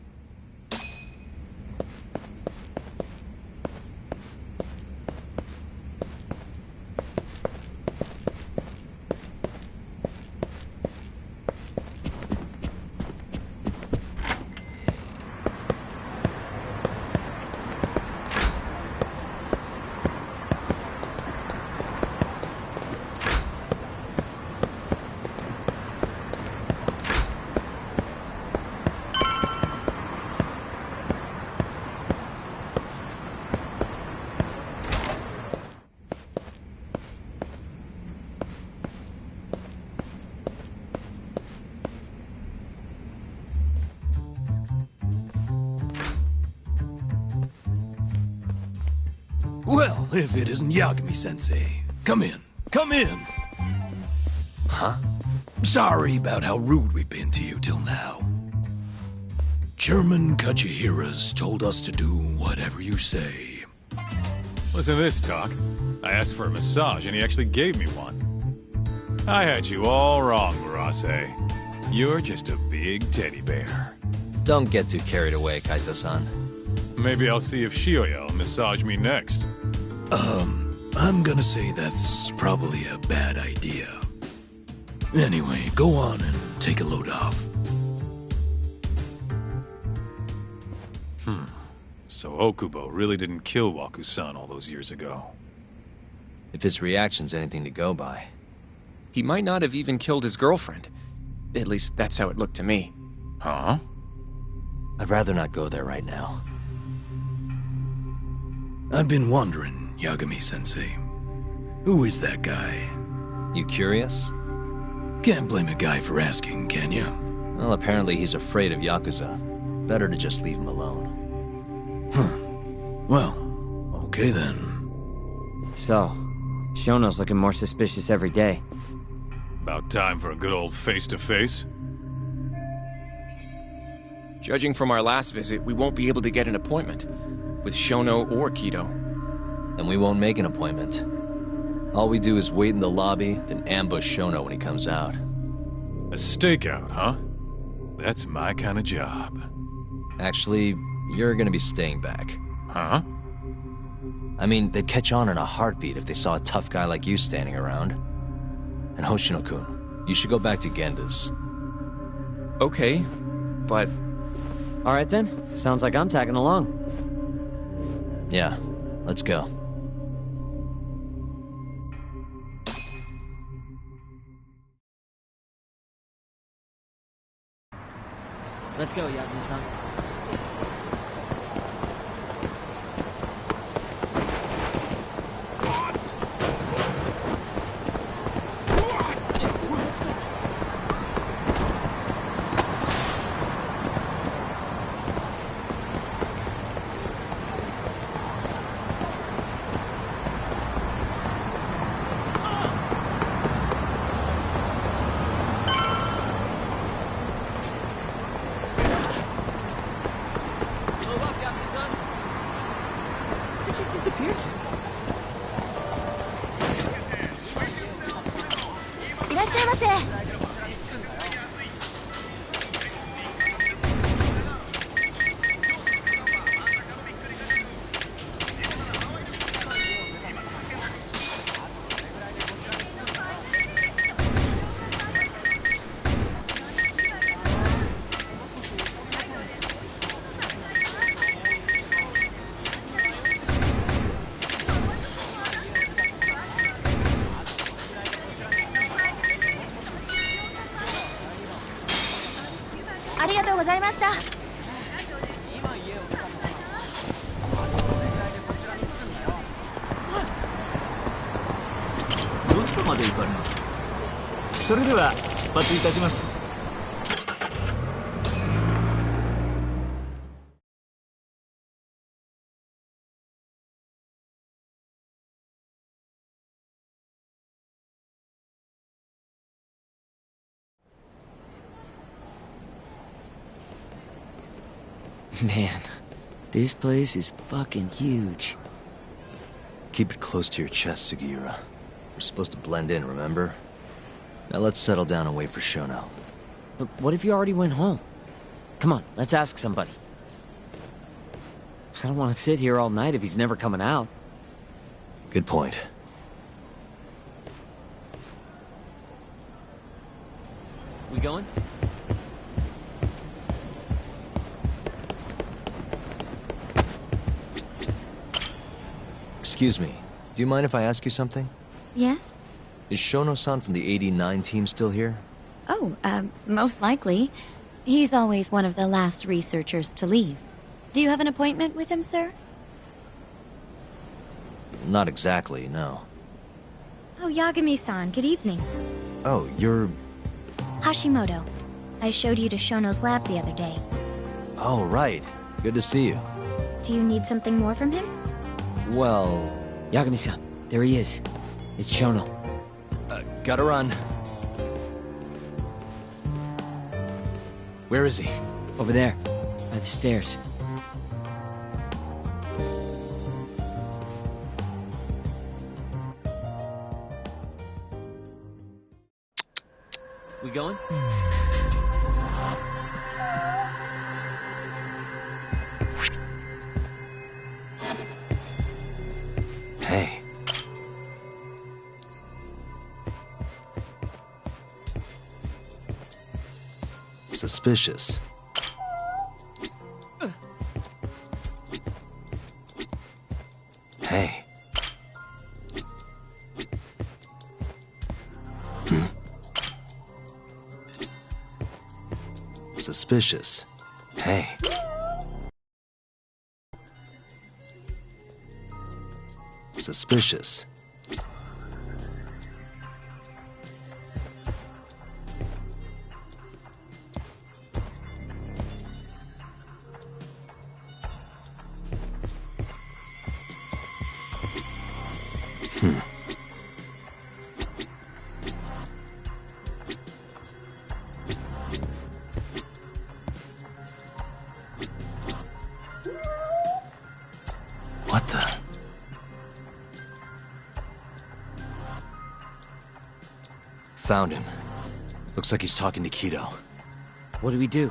Well, if it isn't Yagami-sensei. Come in. Come in. Huh? Sorry about how rude we've been to you till now. Chairman Kajihira's told us to do whatever you say. Listen to this, Talk. I asked for a massage and he actually gave me one. I had you all wrong, Murase. You're just a big teddy bear. Don't get too carried away, Kaito-san. Maybe I'll see if Shioya will massage me next. I'm gonna say that's probably a bad idea. Anyway, go on and take a load off. So Okubo really didn't kill Waku-san all those years ago. If his reaction's anything to go by. He might not have even killed his girlfriend. At least that's how it looked to me. Huh? I'd rather not go there right now. I've been wondering, Yagami-sensei. Who is that guy? You curious? Can't blame a guy for asking, can you? Well, apparently he's afraid of Yakuza. Better to just leave him alone. Huh. Well, okay then. So, Shono's looking more suspicious every day. About time for a good old face-to-face. Judging from our last visit, we won't be able to get an appointment. With Shono or Kido. Then we won't make an appointment. All we do is wait in the lobby, then ambush Shono when he comes out. A stakeout, huh? That's my kind of job. Actually, you're gonna be staying back. Huh? I mean, they'd catch on in a heartbeat if they saw a tough guy like you standing around. And Hoshino-kun, you should go back to Genda's. Okay, but... Alright then, sounds like I'm tagging along. Yeah, let's go. Let's go, Yagami-san. Man, this place is fucking huge. Keep it close to your chest, Sugiura. We're supposed to blend in, remember? Now let's settle down and wait for Shono. But what if you already went home? Come on, let's ask somebody. I don't want to sit here all night if he's never coming out. Good point. We going? Excuse me, do you mind if I ask you something? Yes? Is Shono-san from the 89 team still here? Oh, most likely. He's always one of the last researchers to leave. Do you have an appointment with him, sir? Not exactly, no. Oh, Yagami-san, good evening. Oh, you're... Hashimoto. I showed you to Shono's lab the other day. Oh, right. Good to see you. Do you need something more from him? Well... Yagami-san, there he is. It's Shono. Gotta run. Where is he? Over there, by the stairs. We going? Hey. Suspicious. Hey. Suspicious. Hey. Suspicious. What the? Found him. Looks like he's talking to Kido. What do we do?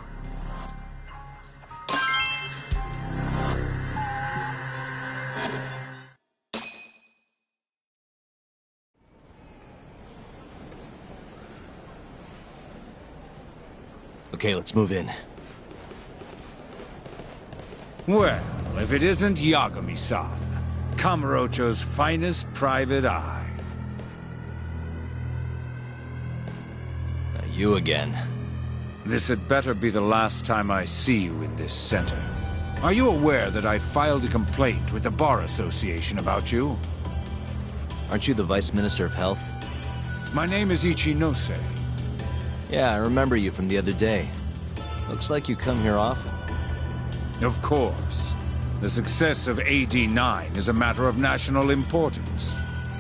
Okay, let's move in. Well, if it isn't Yagami-san, Kamurocho's finest private eye. You again. This had better be the last time I see you in this center. Are you aware that I filed a complaint with the Bar Association about you? Aren't you the Vice Minister of Health? My name is Ichinose. Yeah, I remember you from the other day. Looks like you come here often. Of course. The success of AD-9 is a matter of national importance.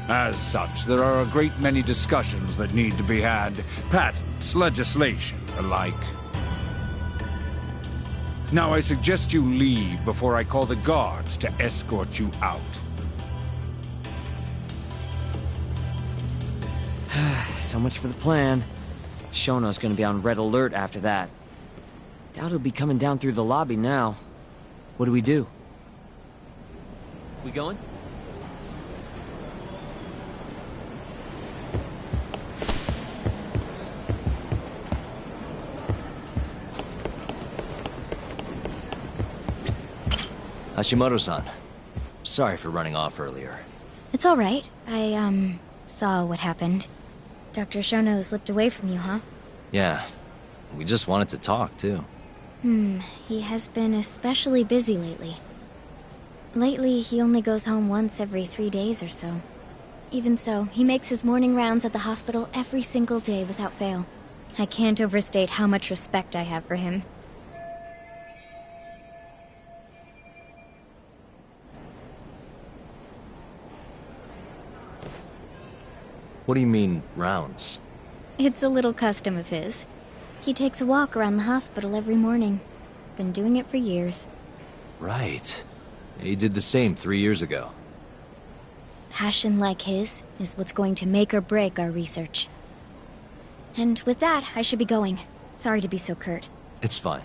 As such, there are a great many discussions that need to be had, patents, legislation, alike. Now I suggest you leave before I call the guards to escort you out. So much for the plan. Shono's gonna be on red alert after that. Doubt he'll be coming down through the lobby now. What do we do? We going? Hashimoto-san. Sorry for running off earlier. It's all right. I, saw what happened. Dr. Shono slipped away from you, huh? Yeah. We just wanted to talk, too. He has been especially busy lately. Lately, he only goes home once every 3 days or so. Even so, he makes his morning rounds at the hospital every single day without fail. I can't overstate how much respect I have for him. What do you mean, rounds? It's a little custom of his. He takes a walk around the hospital every morning. Been doing it for years. Right. He did the same 3 years ago. Passion like his is what's going to make or break our research. And with that, I should be going. Sorry to be so curt. It's fine.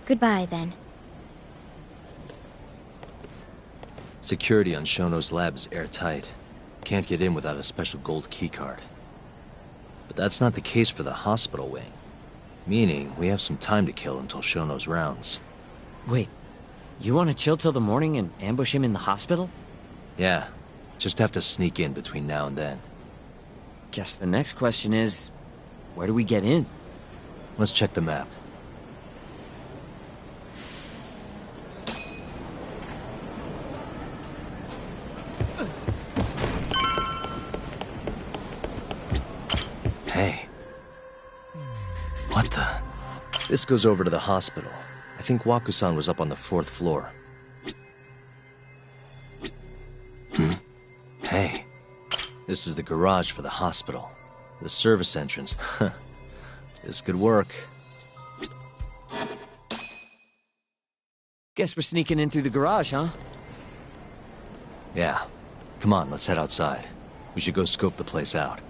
Goodbye, then. Security on Shono's lab is airtight. Can't get in without a special gold keycard. But that's not the case for the hospital wing. Meaning, we have some time to kill until Shono's rounds. Wait, you want to chill till the morning and ambush him in the hospital? Yeah, just have to sneak in between now and then. Guess the next question is, where do we get in? Let's check the map. Hey. What the? This goes over to the hospital. I think Waku-san was up on the 4th floor. Hey. This is the garage for the hospital. The service entrance. This could work. Guess we're sneaking in through the garage, huh? Yeah. Come on, let's head outside. We should go scope the place out.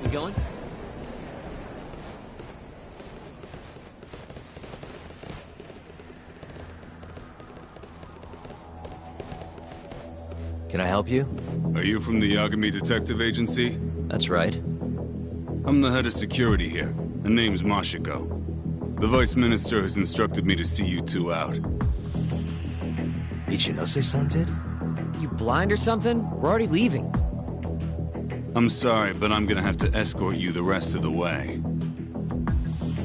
We going? Can I help you? Are you from the Yagami Detective Agency? That's right. I'm the head of security here. My name's Mashiko. The Vice Minister has instructed me to see you two out. Ichinose-san did? You blind or something? We're already leaving. I'm sorry, but I'm gonna have to escort you the rest of the way.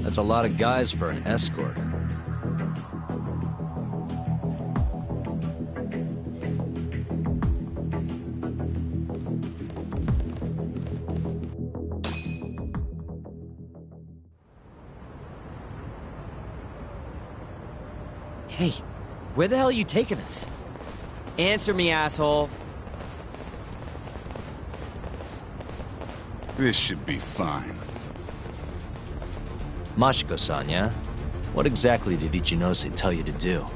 That's a lot of guys for an escort. Hey, where the hell are you taking us? Answer me, asshole. This should be fine. Mashiko-san, yeah? What exactly did Ichinose tell you to do?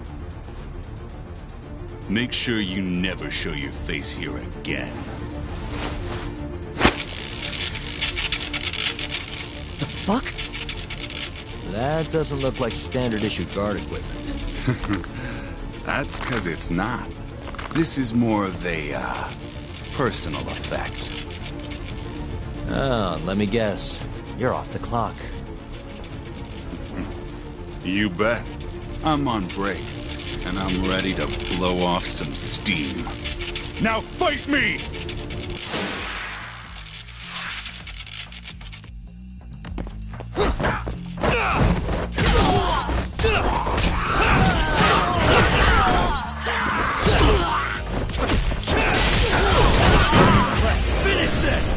Make sure you never show your face here again. The fuck? That doesn't look like standard issue guard equipment. That's 'cause it's not. This is more of a, personal effect. Oh, let me guess. You're off the clock. You bet. I'm on break, and I'm ready to blow off some steam. Now fight me! Let's finish this!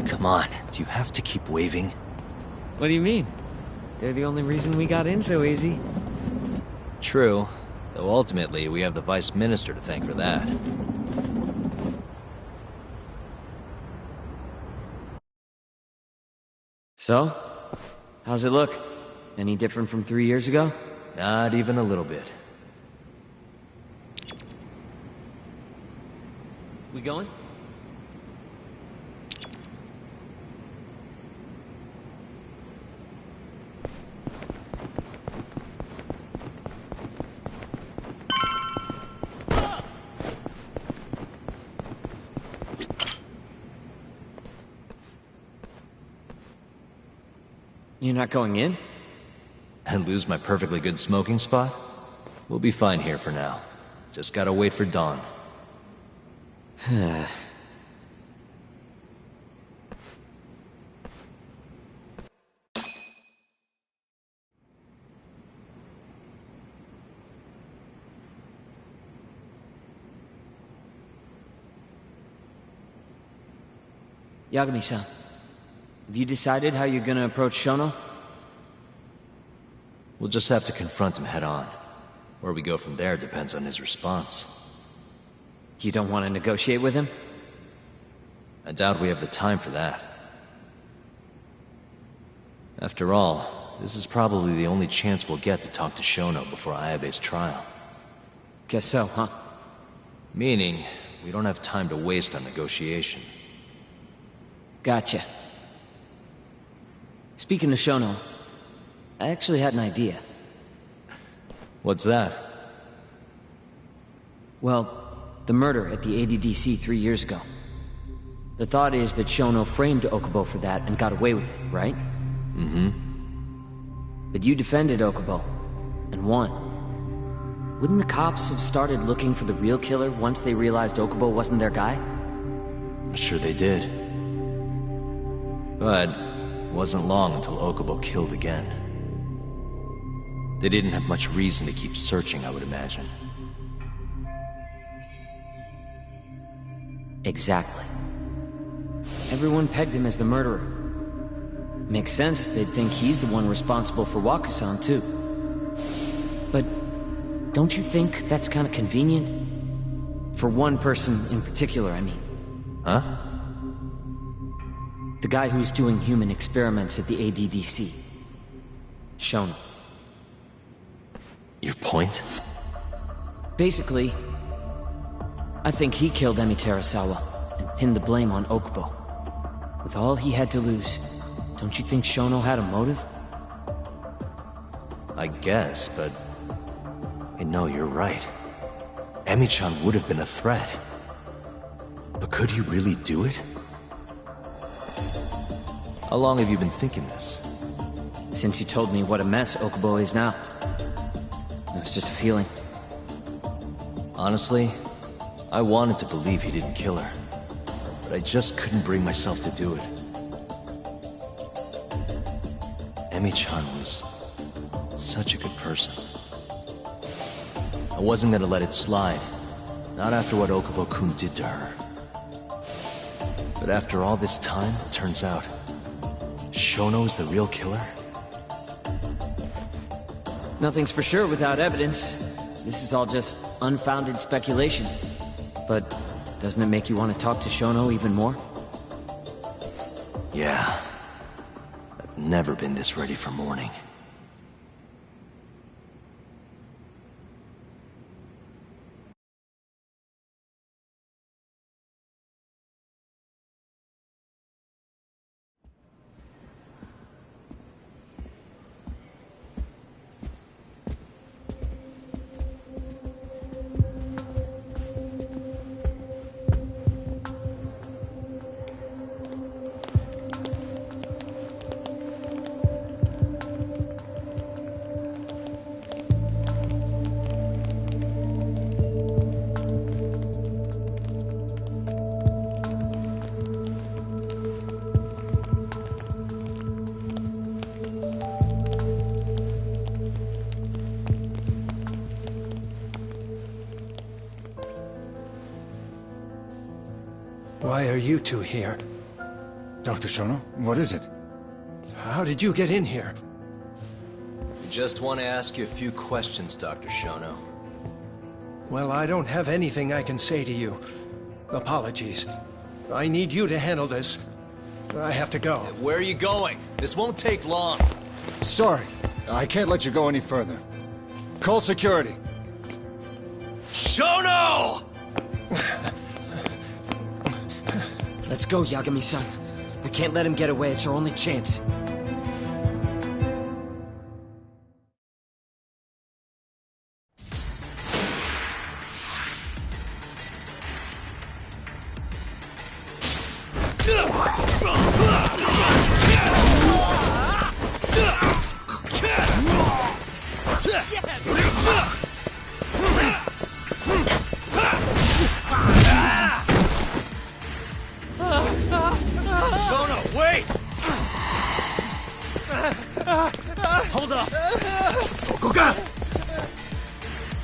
Come on, do you have to keep waving? What do you mean? They're the only reason we got in so easy. True, though ultimately we have the Vice Minister to thank for that. So? How's it look? Any different from 3 years ago? Not even a little bit. We going? You're not going in? And lose my perfectly good smoking spot? We'll be fine here for now. Just gotta wait for dawn. Yagami-san, have you decided how you're gonna approach Shono? We'll just have to confront him head on. Where we go from there depends on his response. You don't want to negotiate with him? I doubt we have the time for that. After all, this is probably the only chance we'll get to talk to Shono before Ayabe's trial. Guess so, huh? Meaning, we don't have time to waste on negotiation. Gotcha. Speaking of Shono, I actually had an idea. What's that? Well, the murder at the ADDC 3 years ago. The thought is that Shono framed Okubo for that and got away with it, right? Mm-hmm. But you defended Okubo, and won. Wouldn't the cops have started looking for the real killer once they realized Okubo wasn't their guy? I'm sure they did. But it wasn't long until Okubo killed again. They didn't have much reason to keep searching, I would imagine. Exactly. Everyone pegged him as the murderer. Makes sense, they'd think he's the one responsible for Wakusan, too. But don't you think that's kind of convenient? For one person in particular, I mean. Huh? The guy who's doing human experiments at the ADDC. Shono. Your point? Basically, I think he killed Emi Terasawa and pinned the blame on Okubo. With all he had to lose, don't you think Shono had a motive? I guess, but... No, you're right. Emi-chan would have been a threat. But could he really do it? How long have you been thinking this? Since you told me what a mess Okubo is now. It was just a feeling. Honestly, I wanted to believe he didn't kill her. But I just couldn't bring myself to do it. Emi-chan was such a good person. I wasn't gonna let it slide. Not after what Okubo-kun did to her. But after all this time, it turns out Shono is the real killer? Nothing's for sure without evidence. This is all just unfounded speculation. But doesn't it make you want to talk to Shono even more? Yeah. I've never been this ready for morning. Why are you two here? Dr. Shono, what is it? How did you get in here? I just want to ask you a few questions, Dr. Shono. Well, I don't have anything I can say to you. Apologies. I need you to handle this. I have to go. Where are you going? This won't take long. Sorry, I can't let you go any further. Call security. Shono! Let's go, Yagami-san. We can't let him get away. It's our only chance. Shono, wait! Hold up!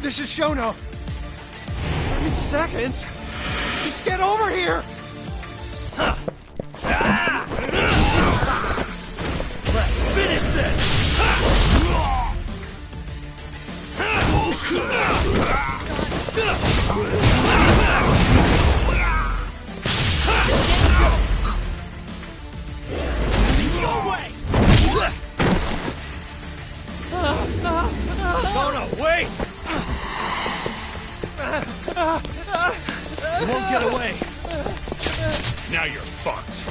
This is Shono. 3 seconds? Just get over here! Let's finish this! Shono, wait! You won't get away. Now you're fucked.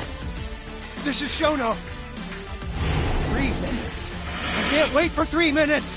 This is Shono. 3 minutes. I can't wait for 3 minutes.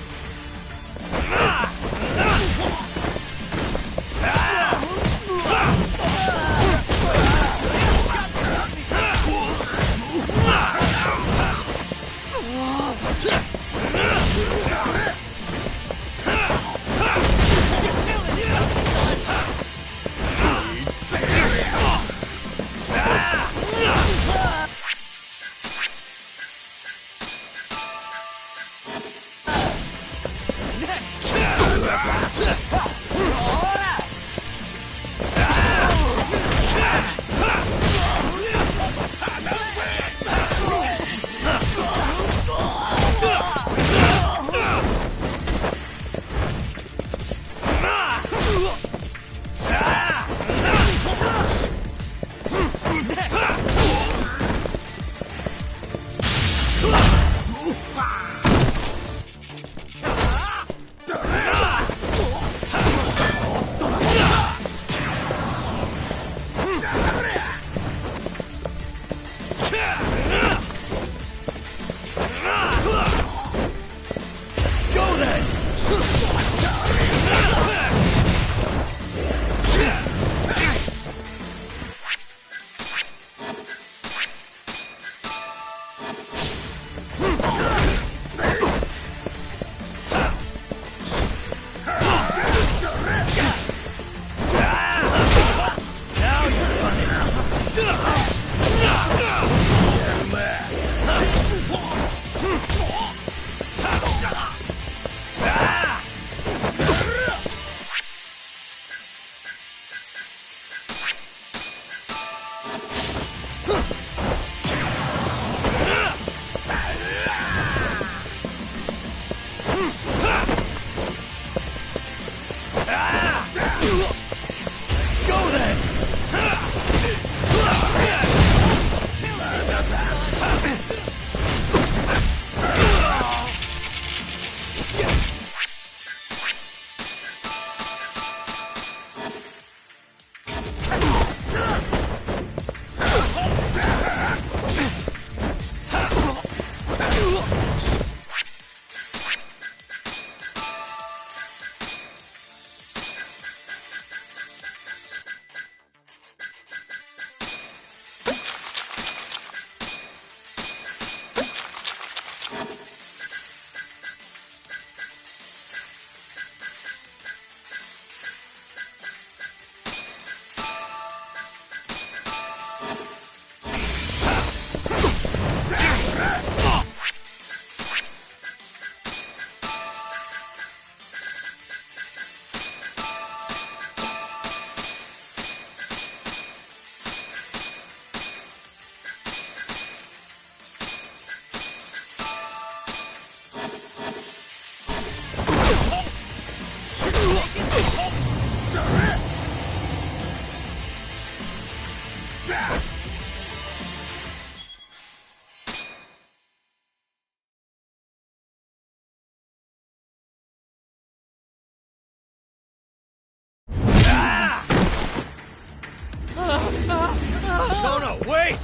Shono, wait!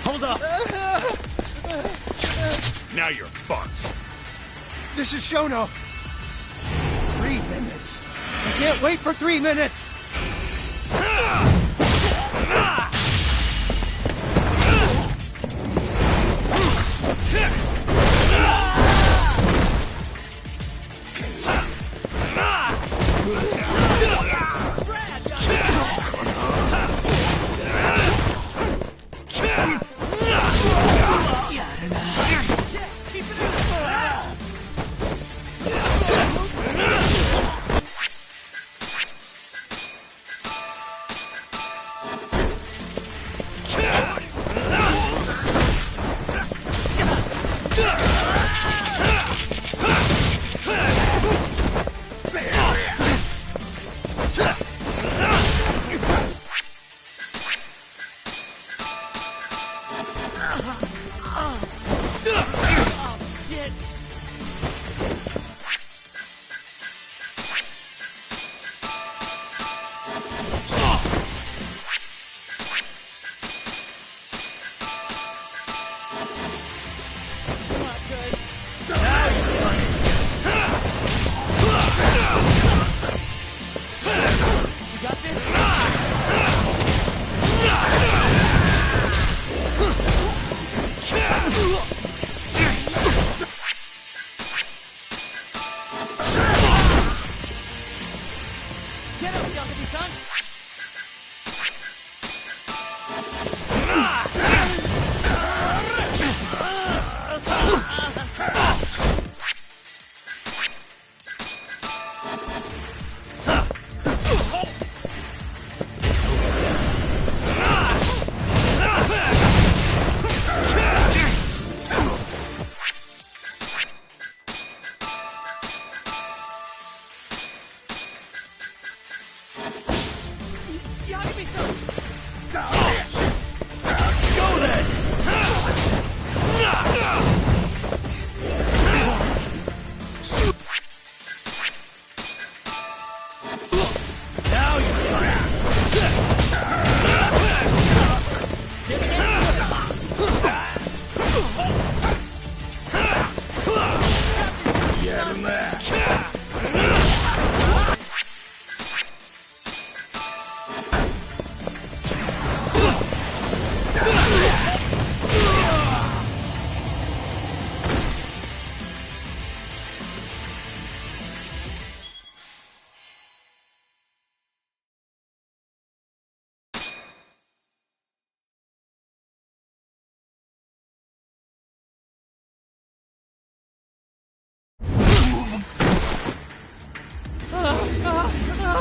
Hold up! Now you're fucked. This is Shono. 3 minutes. I can't wait for 3 minutes.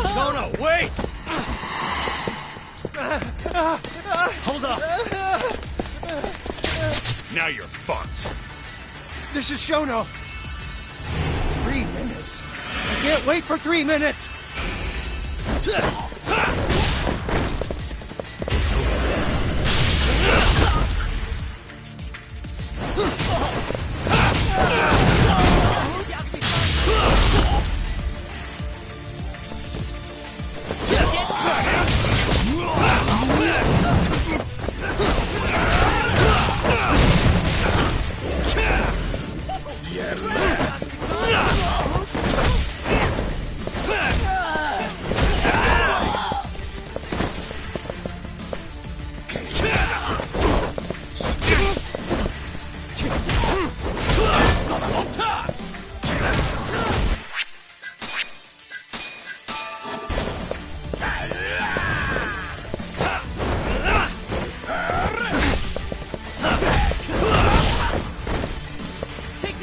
Shono, wait! Hold up! Now you're fucked. This is Shono. 3 minutes? I can't wait for 3 minutes! It's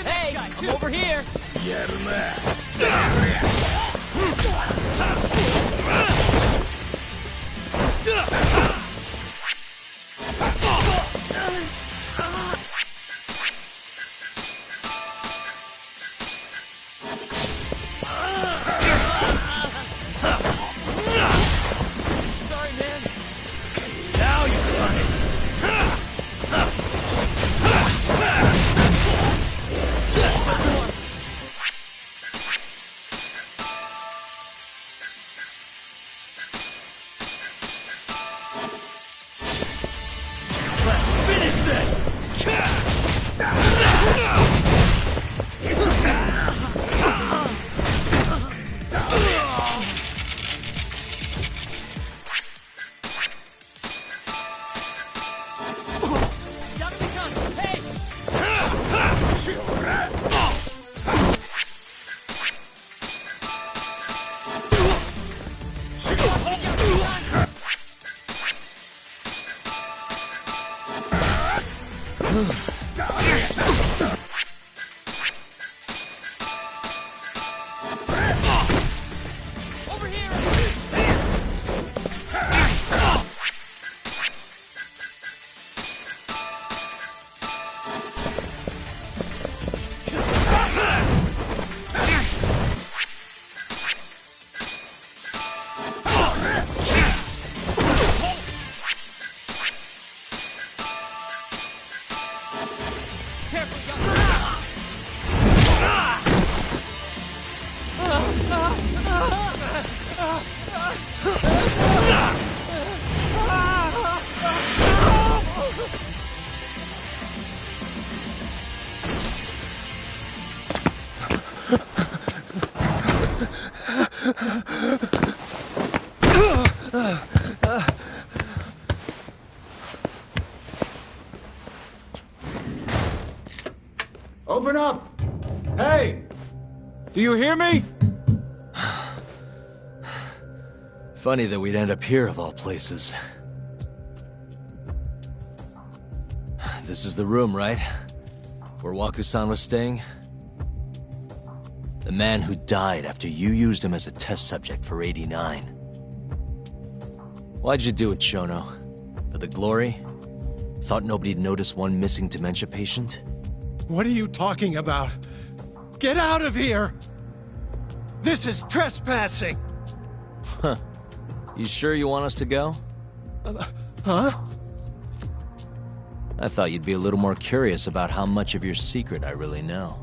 Hey, I'm over here! Sorry, man. now you've done it. Let's finish this! Open up! Hey! Do you hear me? Funny that we'd end up here of all places. This is the room, right? Where Waku-san was staying? The man who died after you used him as a test subject for 89. Why'd you do it, Shono? For the glory? Thought nobody'd notice one missing dementia patient? What are you talking about? Get out of here! This is trespassing! Huh. You sure you want us to go? Huh? I thought you'd be a little more curious about how much of your secret I really know.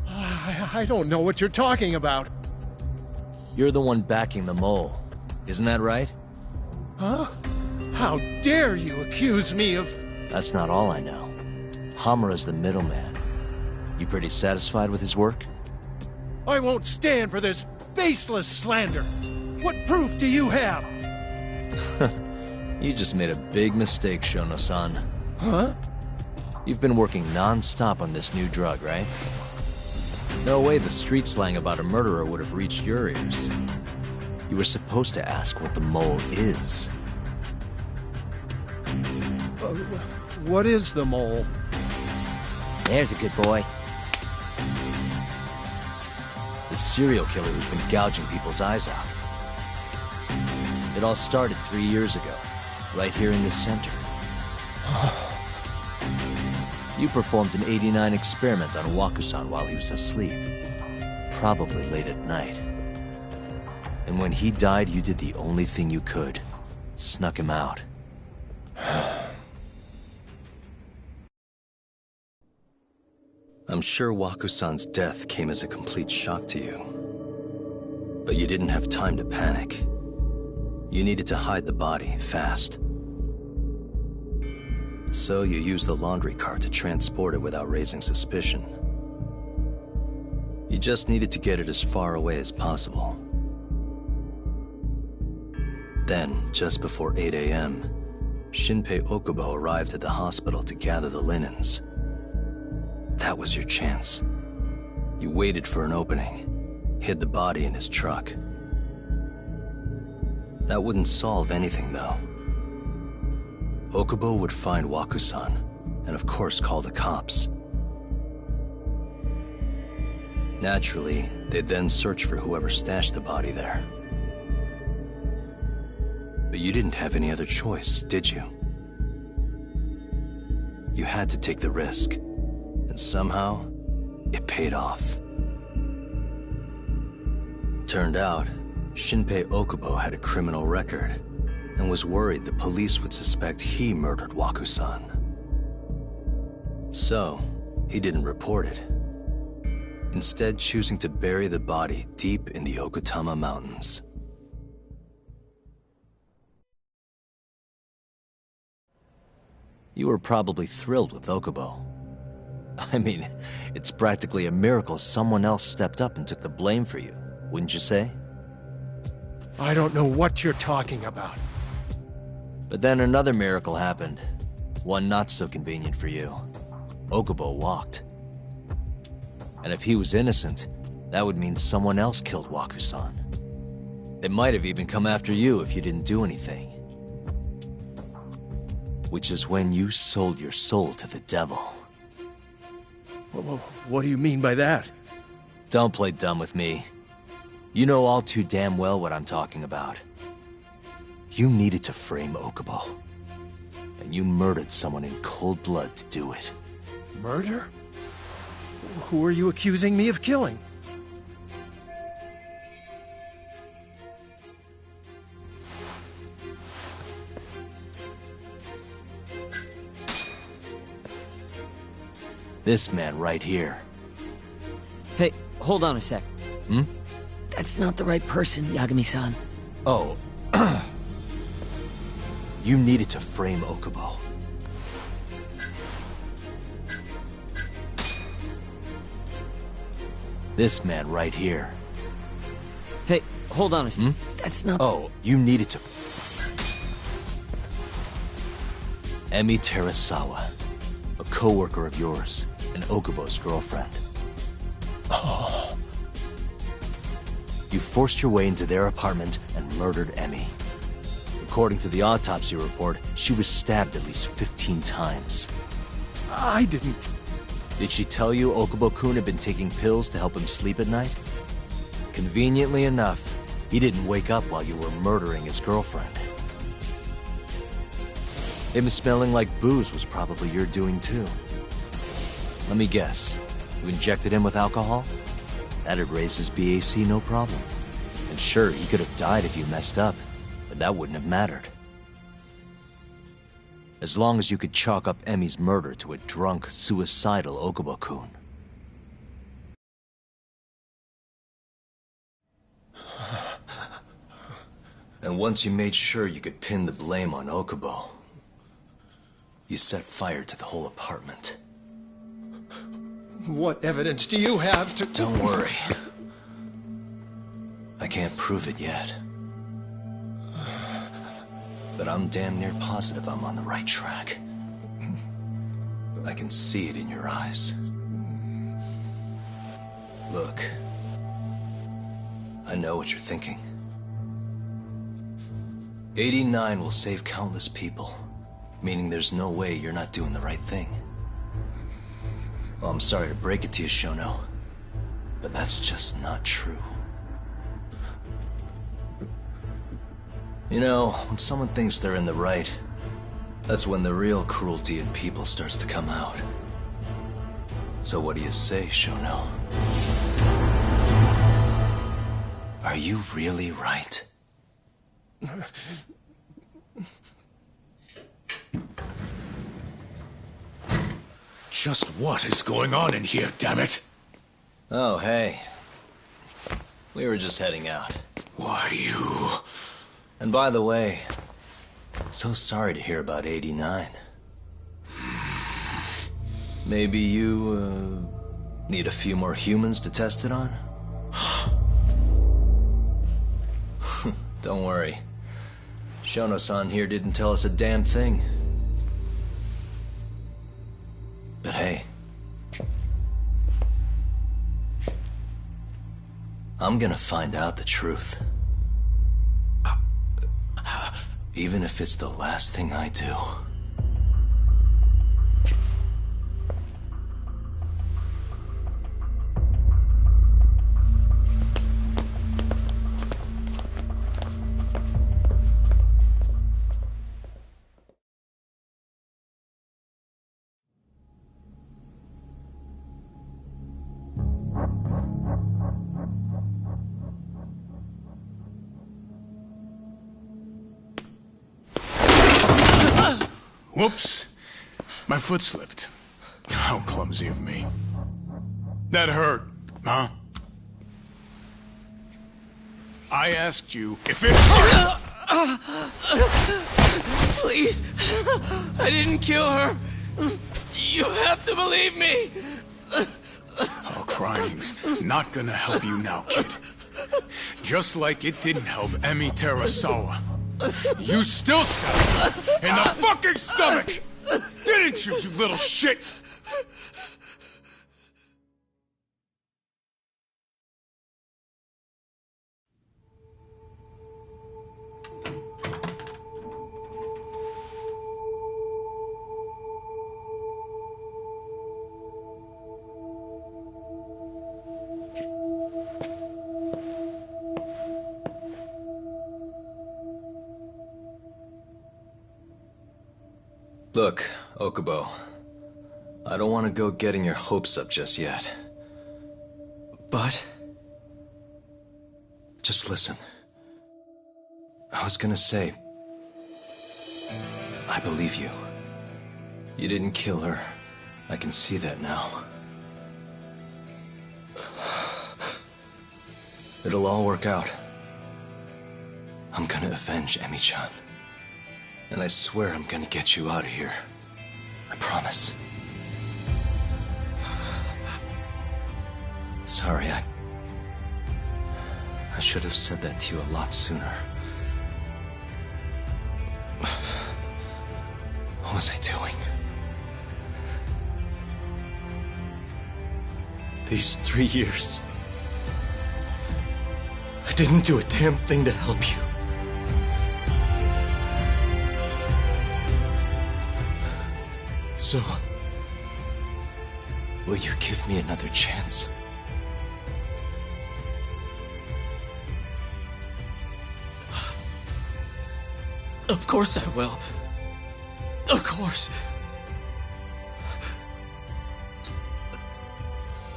I don't know what you're talking about. You're the one backing the mole, isn't that right? Huh? How dare you accuse me of... That's not all I know. Hamura's the middleman. You pretty satisfied with his work? I won't stand for this baseless slander. What proof do you have? You just made a big mistake, Shono-san. Huh? You've been working non-stop on this new drug, right? No way the street slang about a murderer would have reached your ears. You were supposed to ask what the mole is. What is the mole? There's a good boy. The serial killer who's been gouging people's eyes out. It all started 3 years ago, right here in this center. You performed an 89 experiment on Waku-san while he was asleep. Probably late at night. And when he died, you did the only thing you could. Snuck him out. I'm sure Waku-san's death came as a complete shock to you. But you didn't have time to panic. You needed to hide the body, fast. So you used the laundry cart to transport it without raising suspicion. You just needed to get it as far away as possible. Then, just before 8 a.m., Shinpei Okubo arrived at the hospital to gather the linens. That was your chance. You waited for an opening, hid the body in his truck. That wouldn't solve anything, though. Okubo would find Waku-san, and of course call the cops. Naturally, they'd then search for whoever stashed the body there. But you didn't have any other choice, did you? You had to take the risk, and somehow, it paid off. Turned out, Shinpei Okubo had a criminal record, and was worried the police would suspect he murdered Waku-san. So, he didn't report it. Instead, choosing to bury the body deep in the Okutama Mountains. You were probably thrilled with Okubo. I mean, it's practically a miracle someone else stepped up and took the blame for you, wouldn't you say? I don't know what you're talking about. But then another miracle happened. One not so convenient for you. Okubo walked. And if he was innocent, that would mean someone else killed Waku-san. They might have even come after you if you didn't do anything. Which is when you sold your soul to the devil. What do you mean by that? Don't play dumb with me. You know all too damn well what I'm talking about. You needed to frame Okubo. And you murdered someone in cold blood to do it. Murder? Who are you accusing me of killing? This man right here. Hey, hold on a sec. Hmm? That's not the right person, Yagami-san. Oh. You needed to frame Okubo. This man right here. Hey, hold on a sec. That's not... Oh, you needed to... Emi Terasawa, a co-worker of yours, and Okubo's girlfriend. Oh. You forced your way into their apartment and murdered Emi. According to the autopsy report, she was stabbed at least 15 times. I didn't... Did she tell you Okubo-kun had been taking pills to help him sleep at night? Conveniently enough, he didn't wake up while you were murdering his girlfriend. Him smelling like booze was probably your doing too. Let me guess, you injected him with alcohol? That'd raise his BAC no problem. And sure, he could have died if you messed up, but that wouldn't have mattered. As long as you could chalk up Emi's murder to a drunk, suicidal Okubo-kun. And once you made sure you could pin the blame on Okubo, you set fire to the whole apartment. What evidence do you have to... Don't worry. I can't prove it yet. But I'm damn near positive I'm on the right track. I can see it in your eyes. Look, I know what you're thinking. 89 will save countless people, meaning there's no way you're not doing the right thing. Well, I'm sorry to break it to you, Shono, But that's just not true. You know, when someone thinks they're in the right, that's when the real cruelty in people starts to come out. So what do you say, Shono? Are you really right? Just what is going on in here, damn it? Oh, hey. We were just heading out. Why, you... And by the way, so sorry to hear about 89. Maybe you, need a few more humans to test it on? Don't worry. Shono-san here didn't tell us a damn thing. But hey, I'm gonna find out the truth. Even if it's the last thing I do. Whoops. My foot slipped. How clumsy of me. That hurt, huh? I asked you if it hurt! Please! I didn't kill her! You have to believe me! Oh, crying's not gonna help you now, kid. Just like it didn't help Emi Terasawa. You still stabbed her in the fucking stomach! Didn't you, you little shit? Look, Okubo, I don't want to go getting your hopes up just yet. But... just listen. I was gonna say... I believe you. You didn't kill her. I can see that now. It'll all work out. I'm gonna avenge Emi-chan. And I swear I'm gonna get you out of here. I promise. Sorry, I should have said that to you a lot sooner. What was I doing? These 3 years, I didn't do a damn thing to help you. So, will you give me another chance? Of course I will. Of course.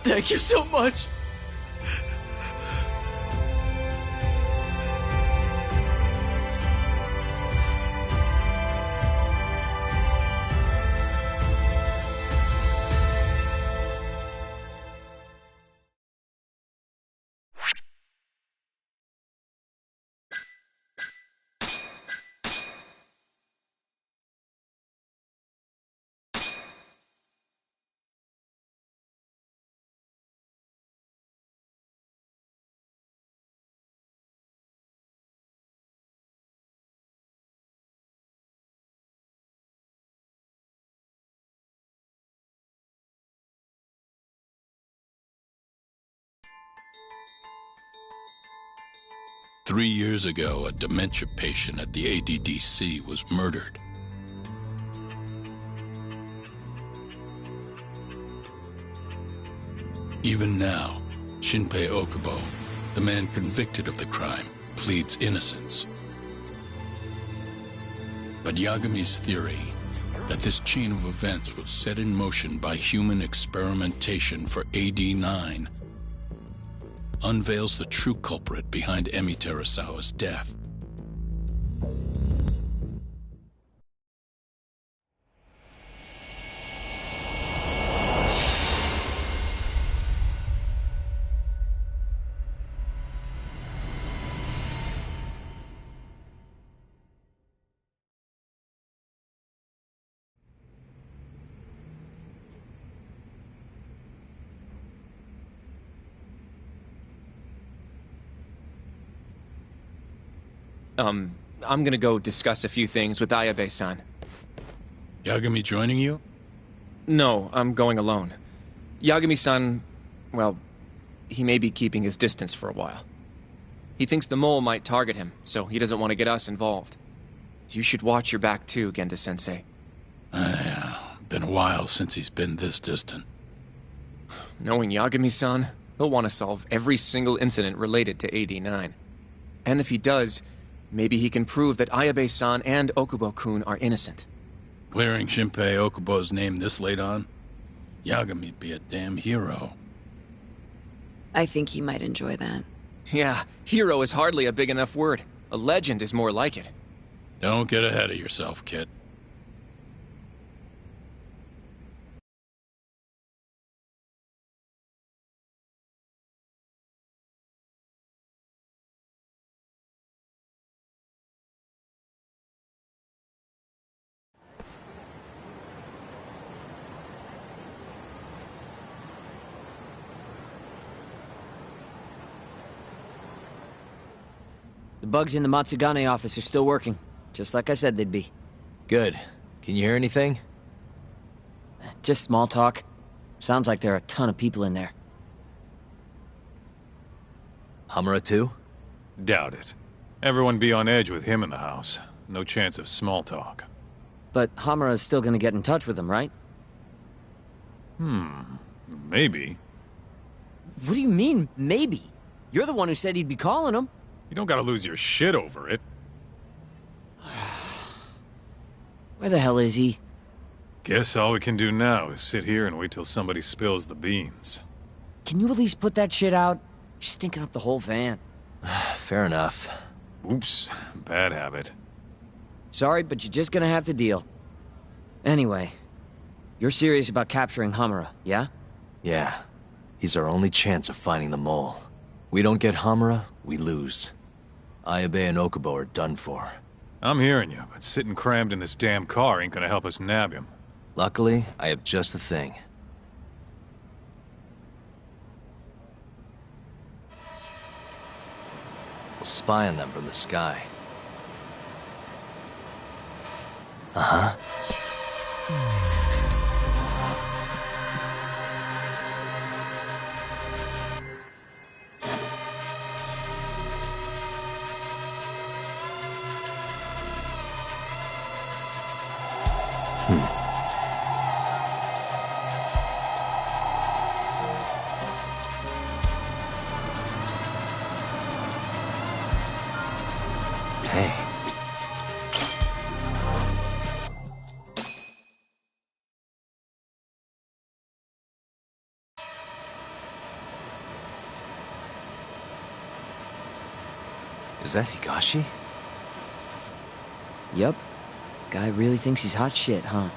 Thank you so much. "3 years ago, a dementia patient at the ADDC was murdered. Even now, Shinpei Okubo, the man convicted of the crime, pleads innocence. But Yagami's theory that this chain of events was set in motion by human experimentation for AD-9 unveils the true culprit behind Emi Terasawa's death. I'm gonna go discuss a few things with Ayabe-san. Yagami joining you? No, I'm going alone. Yagami-san, well, he may be keeping his distance for a while. He thinks the mole might target him, so he doesn't want to get us involved. You should watch your back too, Genda-sensei. Been a while since he's been this distant. Knowing Yagami-san, he'll want to solve every single incident related to AD-9. And if he does, maybe he can prove that Ayabe-san and Okubo-kun are innocent. Clearing Shinpei Okubo's name this late on? Yagami'd be a damn hero. I think he might enjoy that. Yeah, hero is hardly a big enough word. A legend is more like it. Don't get ahead of yourself, kid. The bugs in the Matsugane office are still working, just like I said they'd be. Good. Can you hear anything? Just small talk. Sounds like there are a ton of people in there. Hamura too? Doubt it. Everyone be on edge with him in the house. No chance of small talk. But Hamura's still gonna get in touch with him, right? Maybe. What do you mean, maybe? You're the one who said he'd be calling him. You don't gotta lose your shit over it. Where the hell is he? Guess all we can do now is sit here and wait till somebody spills the beans. Can you at least put that shit out? You're stinking up the whole van. Fair enough. Oops, bad habit. Sorry, but you're just gonna have to deal. Anyway, you're serious about capturing Hamura, yeah? Yeah. He's our only chance of finding the mole. We don't get Hamura, we lose. Ayabe and Okubo are done for. I'm hearing you, but sitting crammed in this damn car ain't gonna help us nab him. Luckily, I have just the thing. We'll spy on them from the sky. Uh-huh. Hey. Is that Higashi? Yup. Guy really thinks he's hot shit, huh?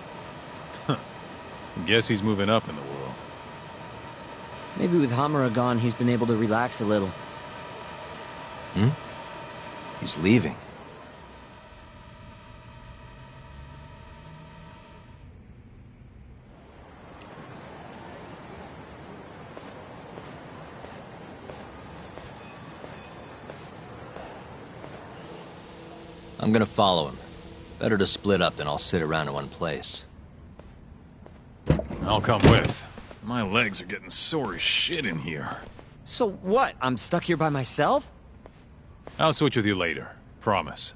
Guess he's moving up in the world. Maybe with Hamura gone, he's been able to relax a little. He's leaving. I'm gonna follow him. Better to split up than I'll sit around in one place. I'll come with. My legs are getting sore as shit in here. So what? I'm stuck here by myself? I'll switch with you later. Promise.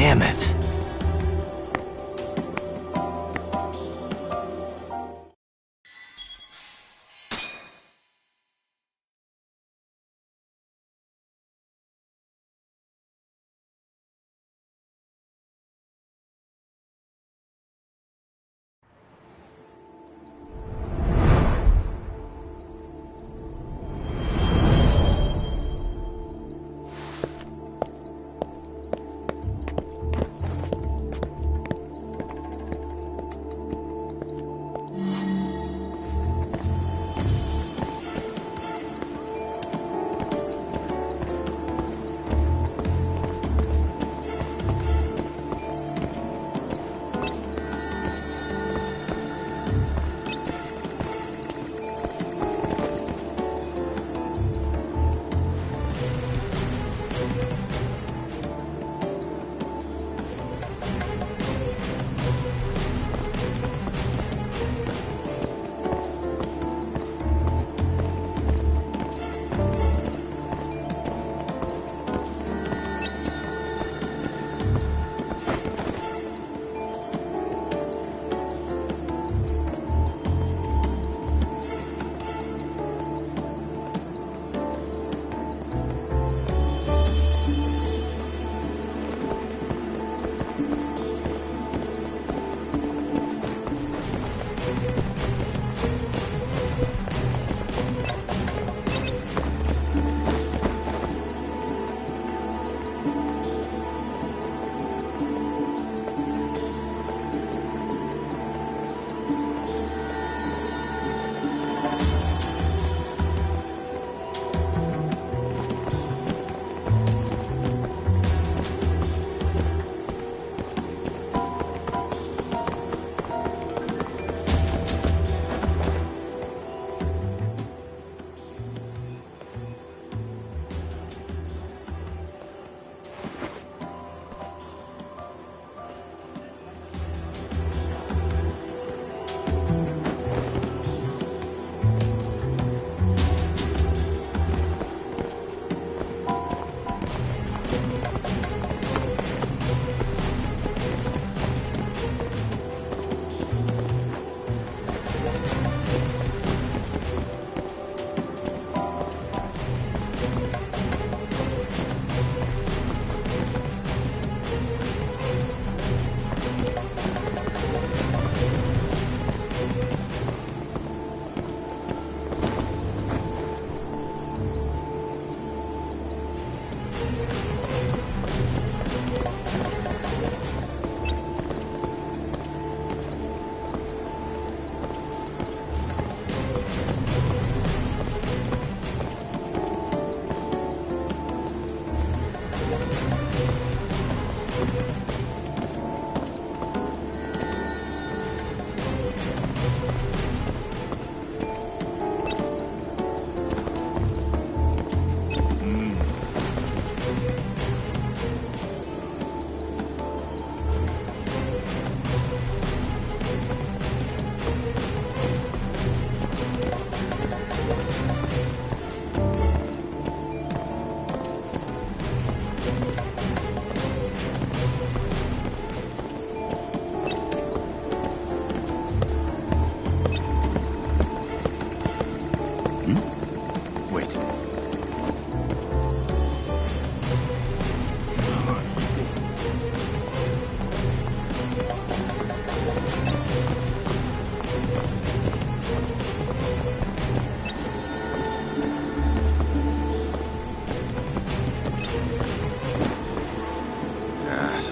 Damn it.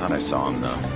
Thought I saw him, though.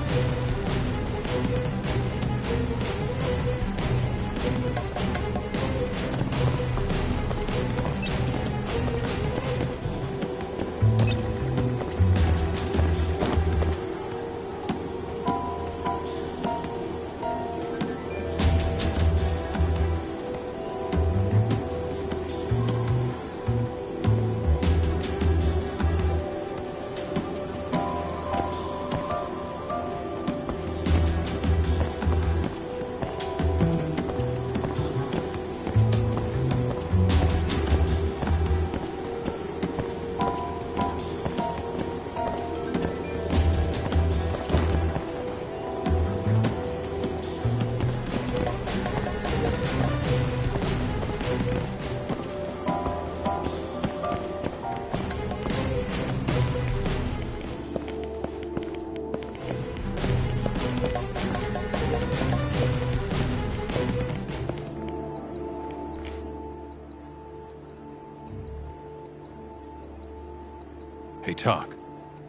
Hey, Talk.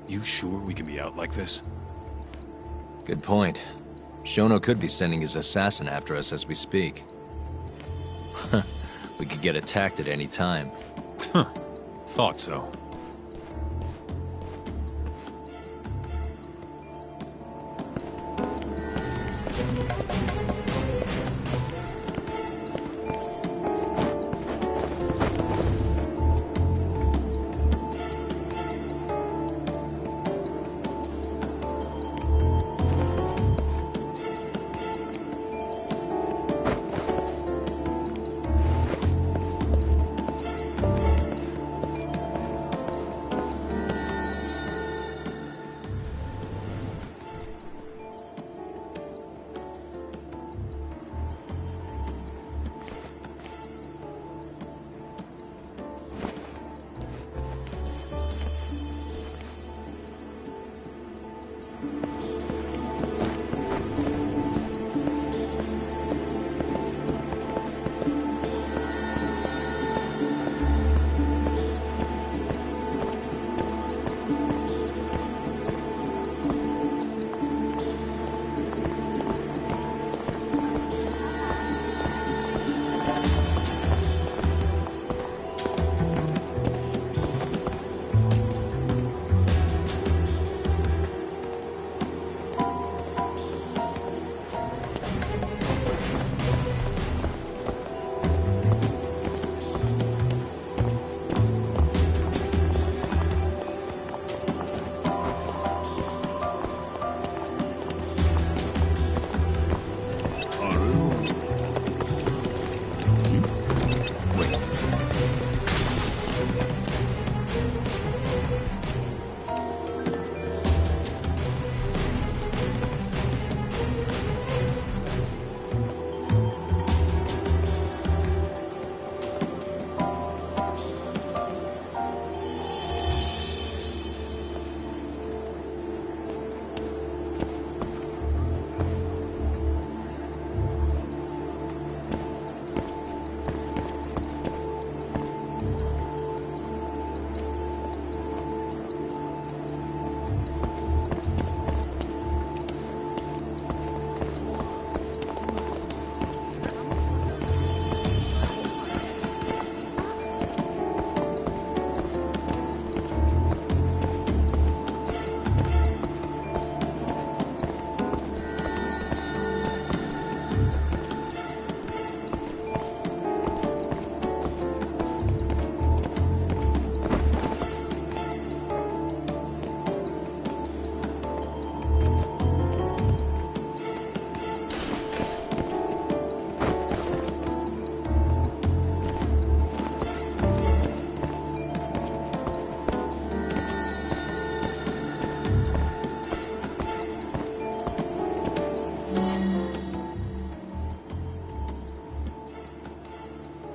You sure we can be out like this? Good point. Shono could be sending his assassin after us as we speak. We could get attacked at any time. Thought so.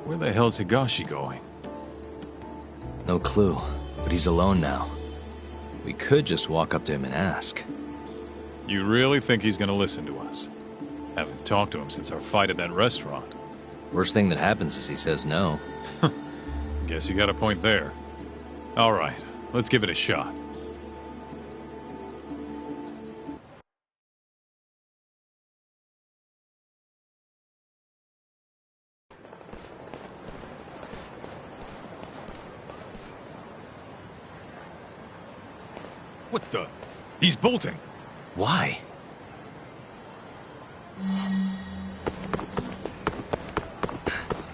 Where the hell's Higashi going? No clue, but he's alone now. We could just walk up to him and ask. You really think he's gonna listen to us? Haven't talked to him since our fight at that restaurant. Worst thing that happens is he says no. Guess you got a point there. All right, let's give it a shot. What the? He's bolting. Why?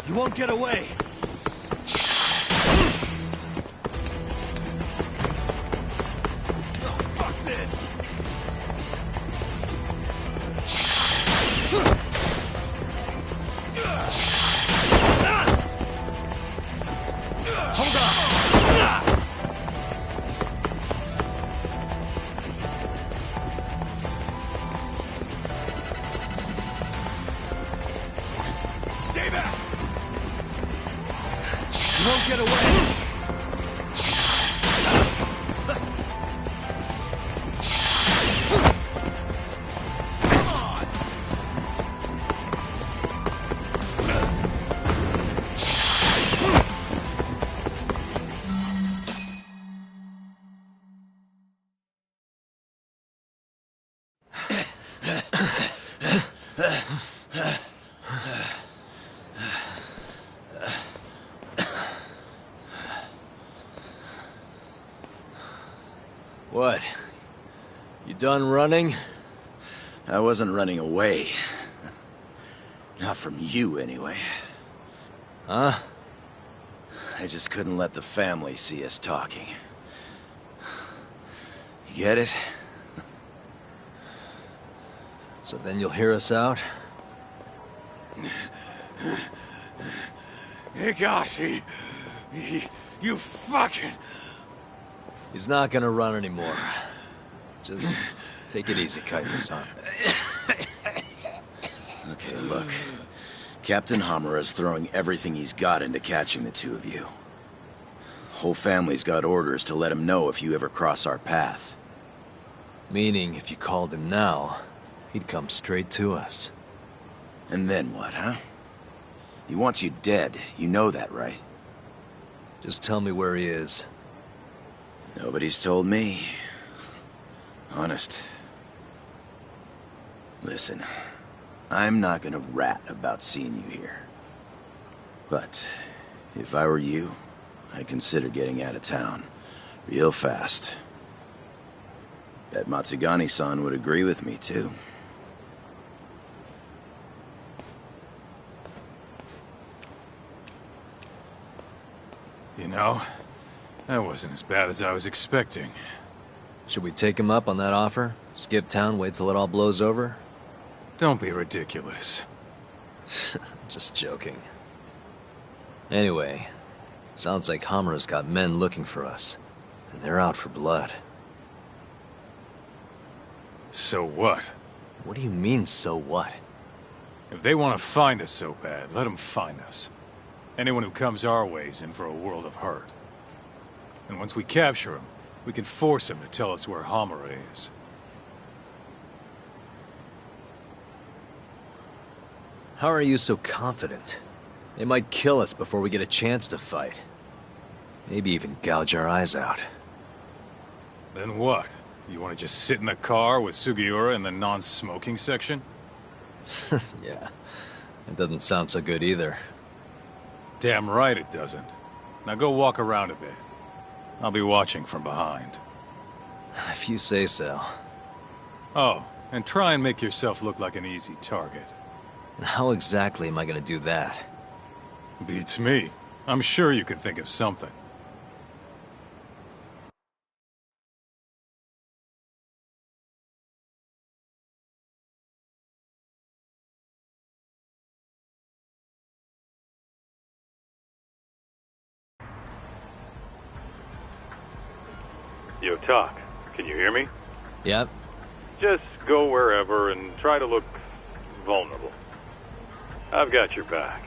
You won't get away. Fuck this. Hold on. Stay back. What? You done running? I wasn't running away. Not from you, anyway. Huh? I just couldn't let the family see us talking. You get it? So then you'll hear us out? Higashi, you fucking... He's not gonna run anymore. Just take it easy, Kaito-san. Okay, look. Captain Hamura's throwing everything he's got into catching the two of you. Whole family's got orders to let him know if you ever cross our path. Meaning, if you called him now, he'd come straight to us. And then what, huh? He wants you dead. You know that, right? Just tell me where he is. Nobody's told me. Honest. Listen, I'm not gonna rat about seeing you here. But, if I were you, I'd consider getting out of town. Real fast. Bet Matsugani-san would agree with me, too. You know, that wasn't as bad as I was expecting. Should we take him up on that offer? Skip town, wait till it all blows over? Don't be ridiculous. Just joking. Anyway, sounds like Hamura's got men looking for us. And they're out for blood. So what? What do you mean, so what? If they want to find us so bad, let them find us. Anyone who comes our way's in for a world of hurt. And once we capture him, we can force him to tell us where Hamura is. How are you so confident? They might kill us before we get a chance to fight. Maybe even gouge our eyes out. Then what? You want to just sit in the car with Sugiura in the non-smoking section? Yeah, it doesn't sound so good either. Damn right it doesn't. Now go walk around a bit. I'll be watching from behind. If you say so. Oh, and try and make yourself look like an easy target. How exactly am I gonna do that? Beats me. I'm sure you could think of something. Yo, Talk, can you hear me? Yep. Just go wherever and try to look vulnerable. I've got your back.